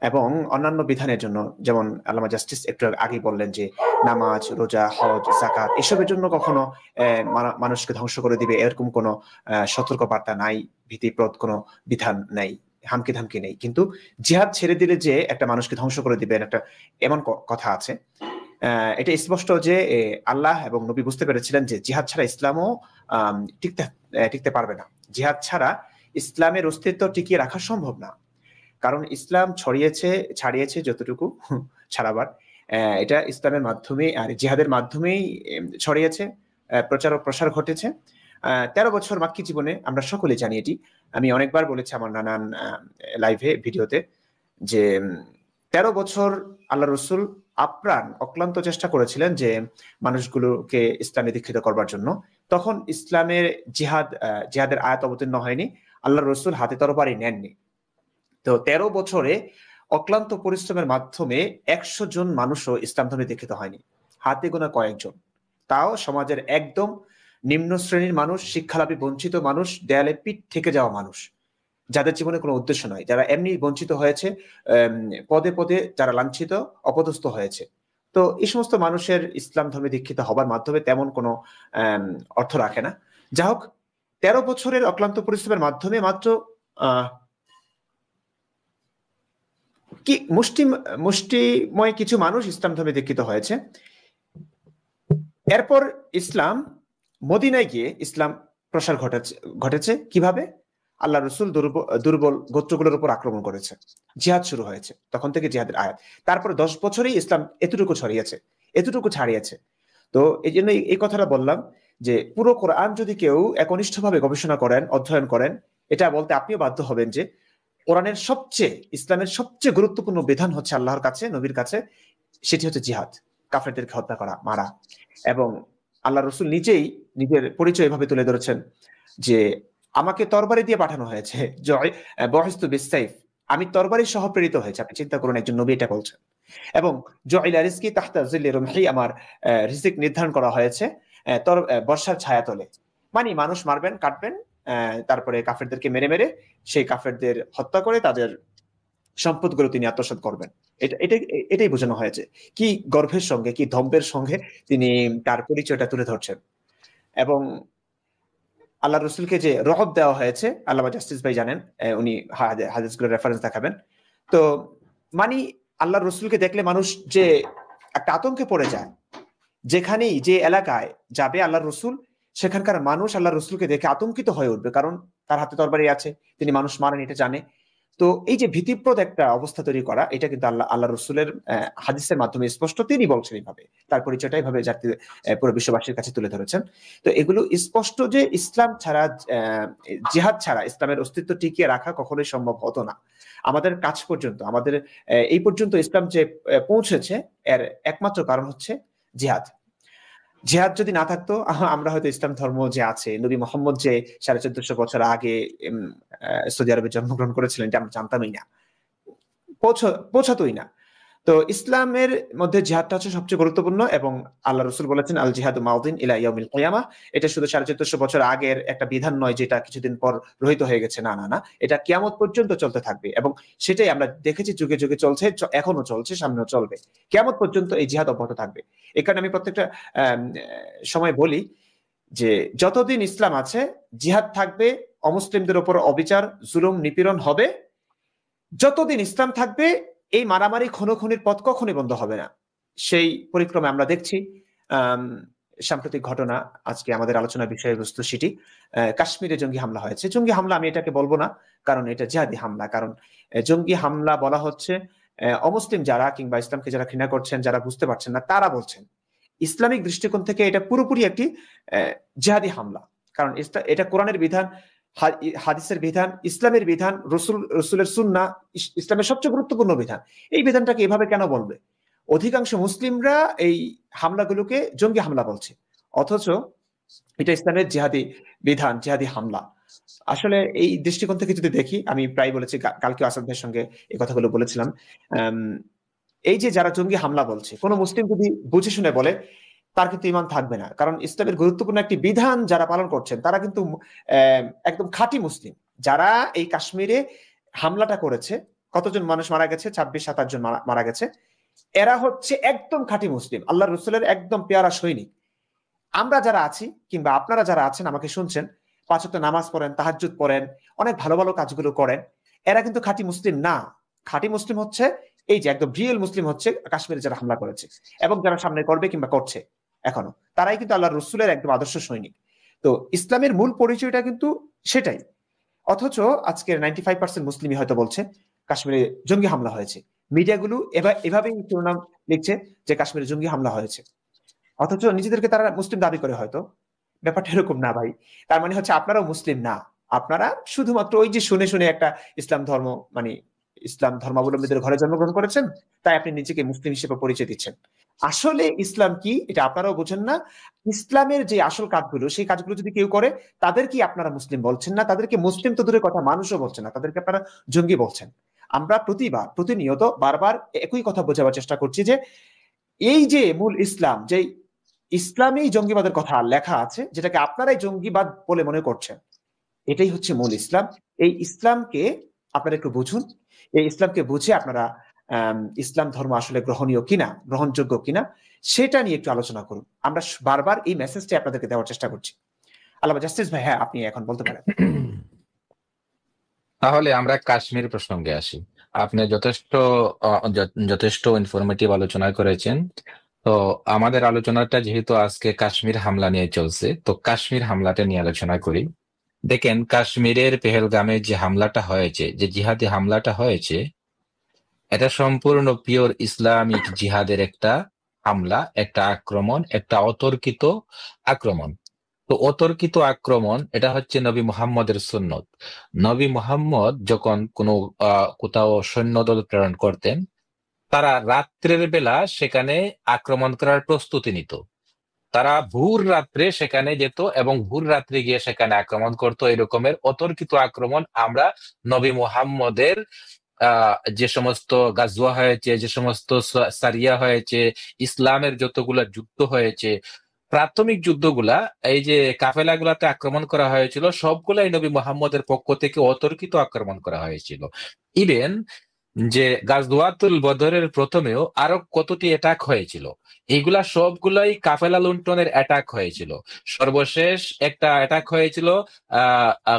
S3: এবং অন্যান্য বিধানের জন্য, যেমন আল্লামা জাস্টিস একটু আগে বললেন যে নামাজ, রোজা, হজ, যাকাত এসবের জন্য কখনো মানুষকে ধ্বংস করে দিবে এরকম কোনো সতর্ক বার্তা নাই, ভীতিপ্রদ কোনো বিধান নাই, হামকি ধামকি নেই। কিন্তু জিহাদ ছেড়ে দিলে যে একটা মানুষকে ধ্বংস করে দিবেন একটা এমন কথা আছে। এটা স্পষ্ট যে আল্লাহ এবং নবী বুঝতে পেরেছিলেন যে জিহাদ ছাড়া ইসলামও টিকতে পারবে না। জিহাদ ছাড়া ইসলামের অস্তিত্ব টিকিয়ে রাখা সম্ভব না। কারণ ইসলাম ছাড়িয়েছে যতটুকু ছাড়াবার, এটা ইসলামের মাধ্যমে আর জিহাদের মাধ্যমেই ছড়িয়েছে, প্রচার ও প্রসার ঘটেছে। 13 বছর মাক্কি জীবনে আমরা সকলে জানি এটি। আমি অনেকবার বলেছি আমার নানান লাইভে, ভিডিওতে, যে 13 বছর আল্লাহ রসুল আপ্রাণ অক্লান্ত চেষ্টা করেছিলেন যে মানুষগুলোকে ইসলামে দীক্ষিত করবার জন্য। তখন ইসলামের জিহাদের আয়াত অবতীর্ণ হয়নি, আল্লাহ রসুল হাতে তরবারি নেননি। তো 13 বছরে অক্লান্ত পরিশ্রমের মাধ্যমে 100 জন মানুষও ইসলাম ধর্মে দীক্ষিত হয়নি, হাতে গোনা কয়েকজন, তাও সমাজের একদম নিম্ন শ্রেণীর মানুষ, শিক্ষালাভী বঞ্চিত মানুষ, দেয়ালে পিঠ থেকে যাওয়া মানুষ, যাদের জীবনে কোনো উদ্দেশ্য নয়, যারা এমনি বঞ্চিত হয়েছে, পদে পদে যারা লাঞ্ছিত অপদস্থ হয়েছে। তো এই সমস্ত মানুষের ইসলাম ধর্মে দীক্ষিত হবার মাধ্যমে তেমন কোনো অর্থ রাখে না। যা হোক, 13 বছরের অক্লান্ত পরিশ্রমের মাধ্যমে মাত্র কি মুষ্টিময় কিছু মানুষ ইসলাম ধর্মে দীক্ষিত হয়েছে। এরপর ইসলাম মদিনায় গিয়ে ইসলাম প্রসার ঘটেছে কিভাবে? আল্লাহ রসুল দুর্বল গোত্রগুলোর উপর আক্রমণ করেছে, জিহাদ শুরু হয়েছে, তখন থেকে জিহাদের আয়াত। তারপরে 10 বছরেই ইসলাম এতটুকু ছাড়িয়েছে। তো এই জন্য এই কথাটা বললাম যে পুরো কোরআন যদি কেউ একনিষ্ঠভাবে গবেষণা করেন, অধ্যয়ন করেন, এটা বলতে আপনিও বাধ্য হবেন যে কোরআনের ইসলামের সবচেয়ে গুরুত্বপূর্ণ বিধান হচ্ছে আল্লাহর কাছে, নবীর কাছে, সেটি হচ্ছে জিহাদ, কাফেরদেরকে হত্যা করা, মারা। এবং আল্লাহ রসুল নিজের পরিচয় এভাবে তুলে ধরেছেন যে আমাকে তরবারি দিয়ে পাঠানো হয়েছে, বহিস্তু বিসাইফ, আমি তরবারি সহ প্রেরিত হয়েছে। আপনি চিন্তা করুন, একজন নবী এটা বলছেন। এবং জুইলা রিজকি তাহতা জিল্লি রুমহি, আমার রিজিক নির্ধারণ করা হয়েছে বর্ষার ছায়া তলে। মানে মানুষ মারবেন, কাটবেন, তারপরে কাফেরদেরকে মেরে সেই কাফেরদের হত্যা করে তাদের সম্পদগুলো তিনি আত্মসাৎ করবেন। এটাই বোঝানো হয়েছে। কি গর্বের সঙ্গে, কি দম্ভের সঙ্গে তিনি তার পরিচয়টা তুলে ধরছেন। এবং আল্লাহ রসুলকে যে রহব দেওয়া হয়েছে, আল্লামা জাস্টিস ভাই জানেন, উনি হাদিসগুলোর রেফারেন্স দেখাবেন। তো মানে আল্লাহ রসুলকে দেখলে মানুষ যে একটা আতঙ্কে পড়ে যায়, যেখানেই যে এলাকায় যাবে আল্লাহ রসুল, সেখানকার মানুষ আল্লাহ রসুলকে দেখে আতঙ্কিত হয়ে উঠবে, কারণ তার হাতে তরবারি আছে, তিনি মানুষ মারেন, এটা জানে। তো এই যে ভীতিপ্রদ একটা অবস্থা তৈরি করা, এটা কিন্তু আল্লাহ রসুলের হাদিসের মাধ্যমে স্পষ্ট তিনি বলছেন, এইভাবে তার পরিচয়টা এইভাবে পুরো বিশ্ববাসীর কাছে তুলে ধরেছেন। তো এগুলো স্পষ্ট যে ইসলাম ছাড়া, জিহাদ ছাড়া ইসলামের অস্তিত্ব টিকিয়ে রাখা কখনোই সম্ভব হতো না। আমাদের কাছ পর্যন্ত, আমাদের এই পর্যন্ত ইসলাম যে পৌঁছেছে, এর একমাত্র কারণ হচ্ছে জিহাদ। জিহাদ যদি না থাকতো, আমরা হয়তো ইসলাম ধর্ম যে আছে, নবী মোহাম্মদ যে 1450 বছর আগে সৌদি আরবে জন্মগ্রহণ করেছিলেন, এটা আমরা জানতামই না, পৌঁছাতোই না। তো ইসলামের মধ্যে জিহাদটা হচ্ছে সবচেয়ে গুরুত্বপূর্ণ। এবং আল্লাহ রসুল বলেছেন আল জিহাদু মাউদিন ইলা ইয়াউমিল কিয়ামাহ, এটা শুধু 1450 বছর আগের একটা বিধান নয় যেটা কিছুদিন পর রহিত হয়ে গেছে, না, এটা কিয়ামত পর্যন্ত চলতে থাকবে। এবং সেটাই আমরা দেখেছি, যুগে যুগে চলছে, এখনো চলছে, সামনেও চলবে, কিয়ামত পর্যন্ত এই জিহাদ অব্যাহত থাকবে। এই কারণে আমি প্রত্যেকটা সময় বলি যে যতদিন ইসলাম আছে জিহাদ থাকবে, অমুসলিমদের উপর অবিচার, জুলুম, নিপীড়ন হবে। যতদিন ইসলাম থাকবে এই মারামারি, খুনোখুনির পথ কখনোই বন্ধ হবে না। সেই পরিক্রমে আমরা দেখছি সাম্প্রতিক ঘটনা, আজকে আমাদের আলোচনার বিষয়বস্তু সেটি, কাশ্মীরে জঙ্গি হামলা হয়েছে। জঙ্গি হামলা আমি এটাকে বলবো না, কারণ এটা জিহাদি হামলা। কারণ জঙ্গি হামলা বলা হচ্ছে অমুসলিম যারা, কিংবা ইসলামকে যারা ঘৃণা করছেন, যারা বুঝতে পারছেন না, তারা বলছেন। ইসলামিক দৃষ্টিকোণ থেকে এটা পুরোপুরি একটি জিহাদি হামলা। কারণ এটা কোরআনের বিধান, হাদিসের বিধান, ইসলামের বিধান, রসুলের সুন্নাহ, ইসলামের সবচেয়ে গুরুত্বপূর্ণ বিধান। এই বিধানটাকে এভাবে কেন বলবে? অধিকাংশ মুসলিমরা এই হামলাগুলোকে জঙ্গি হামলা বলছে, অথচ এটা ইসলামের জিহাদি বিধান, জিহাদি হামলা। আসলে এই দৃষ্টিকোণ থেকে যদি দেখি, আমি প্রায় বলেছি, কালকে আসাদ ভাইয়ের সঙ্গে এই কথাগুলো বলেছিলাম, এই যে যারা জঙ্গি হামলা বলছে, কোনো মুসলিম যদি বুঝে শুনে বলে, তার কিন্তু ইমান থাকবে না। কারণ ইসলামের গুরুত্বপূর্ণ একটি বিধান যারা পালন করছেন, তারা কিন্তু একদম খাঁটি মুসলিম। যারা এই কাশ্মীরে হামলাটা করেছে, কতজন মানুষ মারা গেছে? 26-27 জন মারা গেছে। এরা হচ্ছে একদম খাঁটি মুসলিম, আল্লাহ রসুলের একদম পেয়ারা সৈনিক। আমরা যারা আছি কিংবা আপনারা যারা আছেন আমাকে শুনছেন, 5 ওয়াক্ত নামাজ পড়েন, তাহাজ্জুদ পড়েন, অনেক ভালো ভালো কাজগুলো করেন, এরা কিন্তু খাঁটি মুসলিম না। খাঁটি মুসলিম হচ্ছে এই যে একদম রিয়েল মুসলিম হচ্ছে কাশ্মীরে যারা হামলা করেছে এবং যারা সামনে করবে কিংবা করছে এখনো, তারাই কিন্তু আল্লাহ রসুলের একদম আদর্শ সৈনিক। তো ইসলামের মূল পরিচয়টা কিন্তু সেটাই। অথচ আজকের 95% মুসলিমই হয়তো বলছে কাশ্মীরে জঙ্গি হামলা হয়েছে। মিডিয়াগুলো এভাবেই শিরোনাম লিখছে যে কাশ্মীরে জঙ্গি হামলা হয়েছে, অথচ নিজেদেরকে তারা মুসলিম দাবি করে। হয়তো ব্যাপারটা এরকম না ভাই। তার মানে হচ্ছে আপনারাও মুসলিম না, আপনারা শুধুমাত্র ওই যে শুনে শুনে একটা ইসলাম ধর্ম মানে ইসলাম ধর্মাবলম্বীদের ঘরে জন্মগ্রহণ করেছেন, তাই আপনি নিজেকে মুসলিম হিসেবে পরিচয় দিচ্ছেন। আসলে ইসলাম কি এটা আপনারাও বোঝেন না। ইসলামের যে আসল কাজগুলো, সেই কাজগুলো যদি কেউ করে তাদেরকে আপনারা মুসলিম বলছেন না, তাদেরকে মুসলিম তো দূরের কথা মানুষও বলছেন না, তাদেরকে আপনারা জঙ্গি বলছেন। আমরা প্রতিনিয়ত বারবার একই কথা বোঝাবার চেষ্টা করছি যে এই যে মূল ইসলাম, যে ইসলামেই জঙ্গিবাদের কথা লেখা আছে, যেটাকে আপনারাই জঙ্গিবাদ বলে মনে করছেন, এটাই হচ্ছে মূল ইসলাম। এই ইসলামকে আপনারা একটু বুঝুন। এই ইসলামকে বুঝে আপনারা ইসলাম ধর্ম আসলে গ্রহণীয় কিনা, গ্রহণযোগ্য কিনা, সেটা নিয়ে একটু আলোচনা করুন। আমরা বারবার এই মেসেজটা আপনাদেরকে দেওয়ার চেষ্টা করছি। আল্লাহ জাস্টিস ভাই, হ্যাঁ আপনি এখন বলতে পারেন।
S1: তাহলে আমরা কাশ্মীর প্রসঙ্গে আসি। আপনি যথেষ্ট ইনফরমেটিভ আলোচনা করেছেন। তো আমাদের আলোচনাটা যেহেতু আজকে কাশ্মীর হামলা নিয়ে চলছে, তো কাশ্মীর হামলাটা নিয়ে আলোচনা করি। দেখেন, কাশ্মীরের পেহেলগামে যে হামলাটা হয়েছে, যে জিহাদি হামলাটা হয়েছে, এটা সম্পূর্ণ পিওর ইসলামিক জিহাদের একটা হামলা, একটা আক্রমণ, একটা অতর্কিত আক্রমণ। তো অতর্কিত আক্রমণ, এটা হচ্ছে নবী মুহাম্মদের সুন্নত। নবী মুহাম্মদ যখন কোনো কোথাও সৈন্যদল প্রেরণ করতেন, তারা রাত্রের বেলা সেখানে আক্রমণ করার প্রস্তুতি নিত। তারা ভোর রাত্রে সেখানে যেত এবং ভোর রাত্রে গিয়ে সেখানে আক্রমণ করত। এরকমের অতর্কিত আক্রমণ আমরা নবী মুহাম্মদের যে সমস্ত গাজওয়া হয়েছে, যে সমস্ত সারিয়া হয়েছে, ইসলামের যতগুলা যুদ্ধ হয়েছে, প্রাথমিক যুদ্ধগুলা, এই যে কাফেলাগুলাতে আক্রমণ করা হয়েছিল, সবগুলাই নবী মুহাম্মদের পক্ষ থেকে অতর্কিত আক্রমণ করা হয়েছিল। ইভেন যে গাজওয়াতুল বদরের প্রথমেও আরো কতটি অ্যাটাক হয়েছিল, এইগুলা সবগুলাই কাফেলা লুণ্ঠনের অ্যাটাক হয়েছিল। সর্বশেষ একটা অ্যাটাক হয়েছিল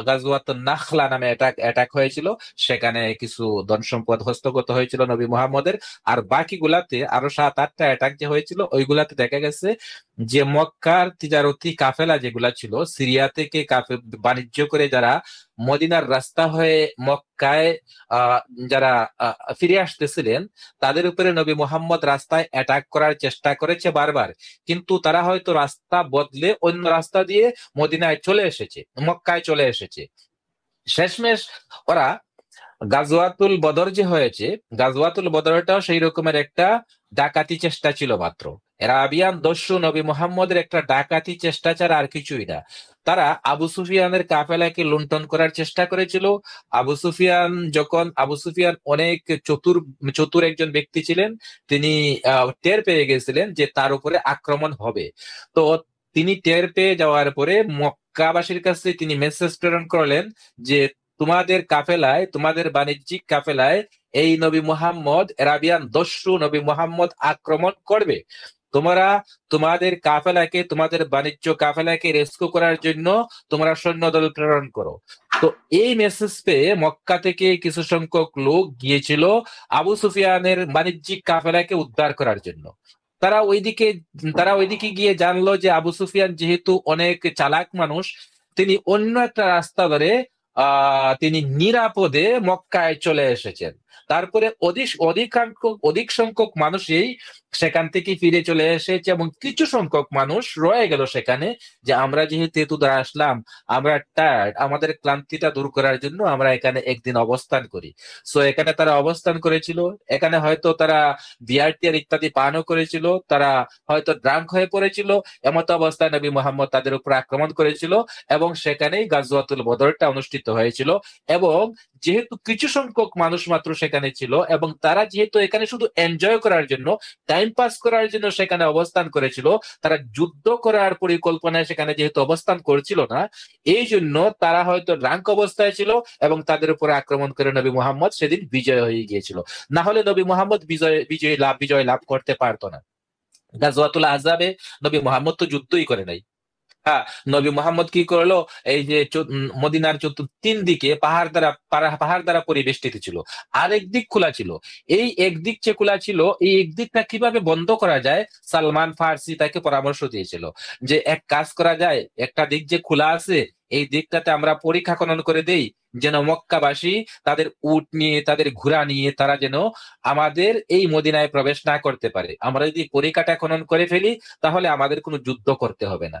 S1: গাজওয়াতুন নাখলা নামে অ্যাটাক হয়েছিল, সেখানে কিছু ধন সম্পদ হস্তগত হয়েছিল নবী মুহাম্মদের। আর বাকিগুলাতে আরো 7-8টা অ্যাটাক যে হয়েছিল, ওইগুলাতে দেখা গেছে যে মক্কার তিজারতি কাফেলা যেগুলা ছিল, সিরিয়া থেকে বাণিজ্য করে যারা মদিনার রাস্তা হয়ে মক্কায় যারা ফিরে আসতেছিলেন, তাদের উপরে নবী মুহাম্মদ রাস্তায় অ্যাটাক করার চেষ্টা করেছে বারবার, কিন্তু তারা হয়তো রাস্তা বদলে অন্য রাস্তা দিয়ে মদিনায় চলে এসেছে, মক্কায় চলে এসেছে। শেষমেশ ওরা গাজওয়াতুল বদর যে হয়েছে, গাজওয়াতুল বদরটাও সেই রকমের একটা ডাকাতি চেষ্টা ছিল মাত্র। আরাবিয়ান দস্যু নবী মুহাম্মদের একটা ডাকাতি চেষ্টা ছাড়া আর কিছুই না। তারা আবু সুফিয়ানের কাফেলাকে লুণ্ঠন করার চেষ্টা করেছিল। আবু সুফিয়ান অনেক চতুর একজন ব্যক্তি ছিলেন। তিনি টের পেয়ে গেছিলেন যে তার উপরে আক্রমণ হবে। তো তিনি টের পেয়ে যাওয়ার পরে মক্কাবাসীর কাছে তিনি মেসেজ প্রেরণ করলেন যে তোমাদের কাফেলায়, তোমাদের বাণিজ্যিক কাফেলায় এই নবী মুহাম্মদ, আরাবিয়ান দস্যু নবী মুহাম্মদ আক্রমণ করবে। তোমরা তোমাদের কাফেলাকে, তোমাদের বাণিজ্য কাফেলাকে রেস্কিউ করার জন্য তোমরা সৈন্যদল প্রেরণ করো। তো এই মেসেজ পেয়ে মক্কা থেকে কিছু সংখ্যক লোক গিয়েছিল আবু সুফিয়ানের বাণিজ্যিক কাফেলাকে উদ্ধার করার জন্য। তারা ওইদিকে গিয়ে জানলো যে আবু সুফিয়ান যেহেতু অনেক চালাক মানুষ, তিনি অন্য একটা রাস্তা ধরে তিনি নিরাপদে মক্কায় চলে এসেছেন। তারপরে অধিক সংখ্যক মানুষই সেখান থেকে ফিরে চলে এসেছে এবং কিছু সংখ্যক মানুষ রয়ে গেল সেখানে, যে আমরা যেহেতু এত দূর আসলাম, আমরা টায়ার্ড, আমাদের ক্লান্তিটা দূর করার জন্য আমরা এখানে একদিন অবস্থান করি। সো এখানে তারা অবস্থান করেছিল। এখানে হয়তো তারা বিয়ার টিয়ার ইত্যাদি পানও করেছিল, তারা হয়তো ড্রাঙ্ক হয়ে পড়েছিল। এমত অবস্থায় নবী মুহাম্মদ তাদের উপর আক্রমণ করেছিল এবং সেখানেই গাজওয়াতুল বদরটা অনুষ্ঠিত হয়েছিল। এবং যেহেতু কিছু সংখ্যক মানুষ মাত্র সেখানে ছিল, এবং তারা যেহেতু এখানে শুধু এনজয় করার জন্য, টাইম পাস করার জন্য সেখানে অবস্থান করেছিল, তারা যুদ্ধ করার পরিকল্পনায় সেখানে যেহেতু অবস্থান করছিল না, এই জন্য তারা হয়তো ড্রাঙ্ক অবস্থায় ছিল এবং তাদের উপরে আক্রমণ করে নবী মুহাম্মদ সেদিন বিজয় হয়ে গিয়েছিল। না হলে নবী মুহাম্মদ বিজয় লাভ করতে পারতো না। গাজওয়াতুল আহজাবে নবী মুহাম্মদ তো যুদ্ধই করে নাই। হ্যাঁ, নবী মুহাম্মদ কি করলো, এই যে মদিনার তিন দিকে পাহাড় দ্বারা পরিবেষ্টিত ছিল, আরেক দিক খোলা ছিল। এই একদিক যে খোলা ছিল, এই একদিকটা কিভাবে বন্ধ করা যায়, সালমান ফার্সি তাকে পরামর্শ দিয়েছিল যে এক কাজ করা যায়, একটা দিক যে খোলা আছে এই দিকটাতে আমরা পরীক্ষা খনন করে দেই, যেন মক্কাবাসী তাদের উট নিয়ে, তাদের ঘোড়া নিয়ে তারা যেন আমাদের এই মদিনায় প্রবেশ না করতে পারে। আমরা যদি পরীক্ষাটা খনন করে ফেলি তাহলে আমাদের কোনো যুদ্ধ করতে হবে না।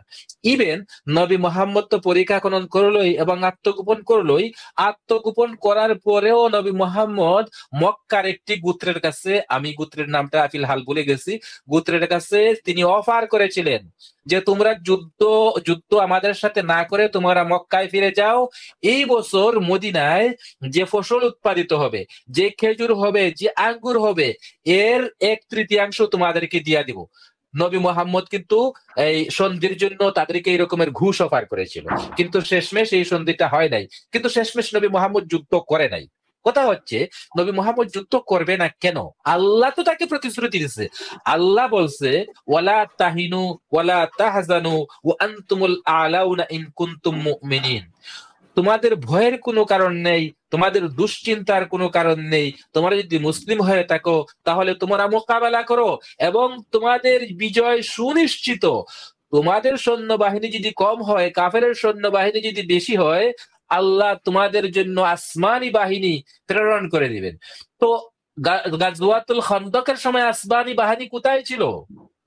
S1: ইভেন নবী মুহাম্মদ তো পরীক্ষা খনন করলোই এবং আত্মগোপন করলোই। আত্মগোপন করার পরেও নবী মুহাম্মদ মক্কার একটি গোত্রের কাছে, আমি গোত্রের নামটা ফিলহাল ভুলে গেছি, গোত্রের কাছে তিনি অফার করেছিলেন যে তোমরা যুদ্ধ আমাদের সাথে না করে তোমরা মক্কায় ফিরে যাও, এই বছর মদিনায় যে ফসল উৎপাদিত হবে, যে খেজুর হবে, যে আঙ্গুর হবে, এর 1/3 তোমাদেরকে দিয়ে দিব। নবী মুহাম্মদ কিন্তু এই সন্ধির জন্য তাদেরকে এই রকমের ঘুষ অফার করেছিল, কিন্তু শেষমেশ এই সন্ধিটা হয় নাই। কিন্তু শেষমেশ নবী মুহাম্মদ যুদ্ধ করে নাই। কথা হচ্ছে নবী মুহাম্মদ যুদ্ধ করবে না কেন? আল্লাহ তো তাকে প্রতিশ্রুতি দিয়েছে। আল্লাহ বলছে ওয়ালা তাহিনু ওয়ালা তাহজানু ওয়া আনতুমুল আলাউনা ইন কুনতুম মুমিনিন। তোমাদের ভয়ের কোনো কারণ নেই, তোমাদের দুশ্চিন্তার কোনো কারণ নেই। তোমরা যদি মুসলিম হয়ে থাকো তাহলে তোমরা মোকাবেলা করো এবং তোমাদের বিজয় সুনিশ্চিত। তোমাদের সৈন্যবাহিনী যদি কম হয়, কাফেরের সৈন্যবাহিনী যদি বেশি হয়, আল্লাহ তোমাদের জন্য আসমানি বাহিনী প্রেরণ করে দিবেন। তো গাজওয়াতুল খন্দকের সময় আসমানি বাহিনী কোথায় ছিল?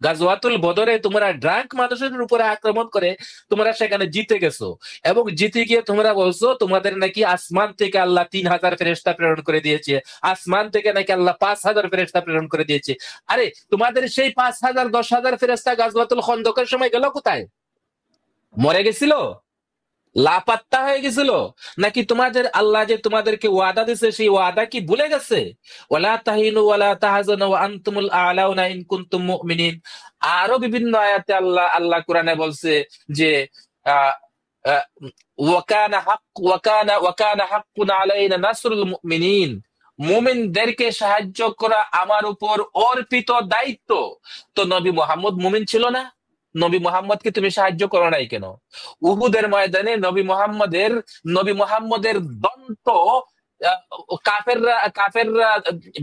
S1: গাজওয়াতুল বদরে তোমরা ড্রাঙ্ক মানুষের উপরে আক্রমণ করে তোমরা সেখানে জিতে গেছো, এবং জিতে গিয়ে তোমরা বলছো তোমাদের নাকি আসমান থেকে আল্লাহ 3000 ফেরেশতা প্রেরণ করে দিয়েছে, আসমান থেকে নাকি আল্লাহ 5000 ফেরেশতা প্রেরণ করে দিয়েছে। আরে তোমাদের সেই 5000 10,000 ফেরেশতা গাজওয়াতুল খন্দকের সময় গেল কোথায়? মরে গেছিল? লাপাত্তা হয়ে গেছিল? নাকি তোমাদের আল্লাহ যে তোমাদেরকে ওয়াদা দিয়েছে সেই ওয়াদা কি ভুলে গেছে? ওয়ালা তাহিনু ওয়ালা তাহজানু ওয়া আনতুমুল আলাউনা ইন কুনতুম মুমিনিন। আরো বিভিন্ন আয়াতে আল্লাহ কোরআনে বলছে যে ওয়াকানা হাক্কুন আলাইনা নাসরুল মুমিনিন, মুমিনদেরকে সাহায্য করা আমার উপর অর্পিত দায়িত্ব। তো নবী মুহাম্মদ মুমিন ছিল না? নবী মুহাম্মদকে তুমি সাহায্য করো নাই কেন? উহুদের ময়দানে নবী মুহাম্মদের দন্ত কাফেররা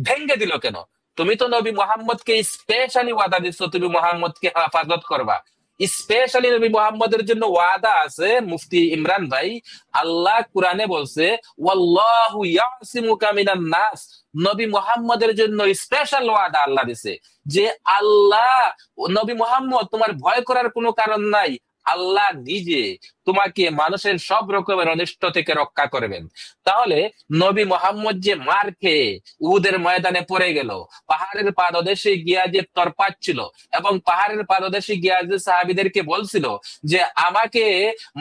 S1: ভেঙ্গে দিল কেন? তুমি তো নবী মুহাম্মদকে স্পেশালি ওয়াদা দিচ্ছ তুমি মুহাম্মদকে হেফাজত করবা। স্পেশালি নবী মুহাম্মদের জন্য ওয়াদা আছে। মুফতি ইমরান ভাই, আল্লাহ কুরআনে বলছে ওয়াল্লাহু ইয়াসিমুকা মিনান নাস। নবী মুহাম্মদের জন্য স্পেশাল ওয়াদা আল্লাহ দিছে যে আল্লাহ, নবী মুহাম্মদ তোমার ভয় করার কোনো কারণ নাই, আল্লাহ নিজে তোমাকে মানুষের সব রকমের অনিষ্ট থেকে রক্ষা করবেন। তাহলে নবী মুহাম্মদ যে মার খেয়ে উহুদের ময়দানে পড়ে গেল, পাহাড়ের পাদদেশে গিয়া যে তরপাচ্ছিল এবং পাহাড়ের পাদদেশে গিয়া যে সাহাবীদেরকে বলছিল যে আমাকে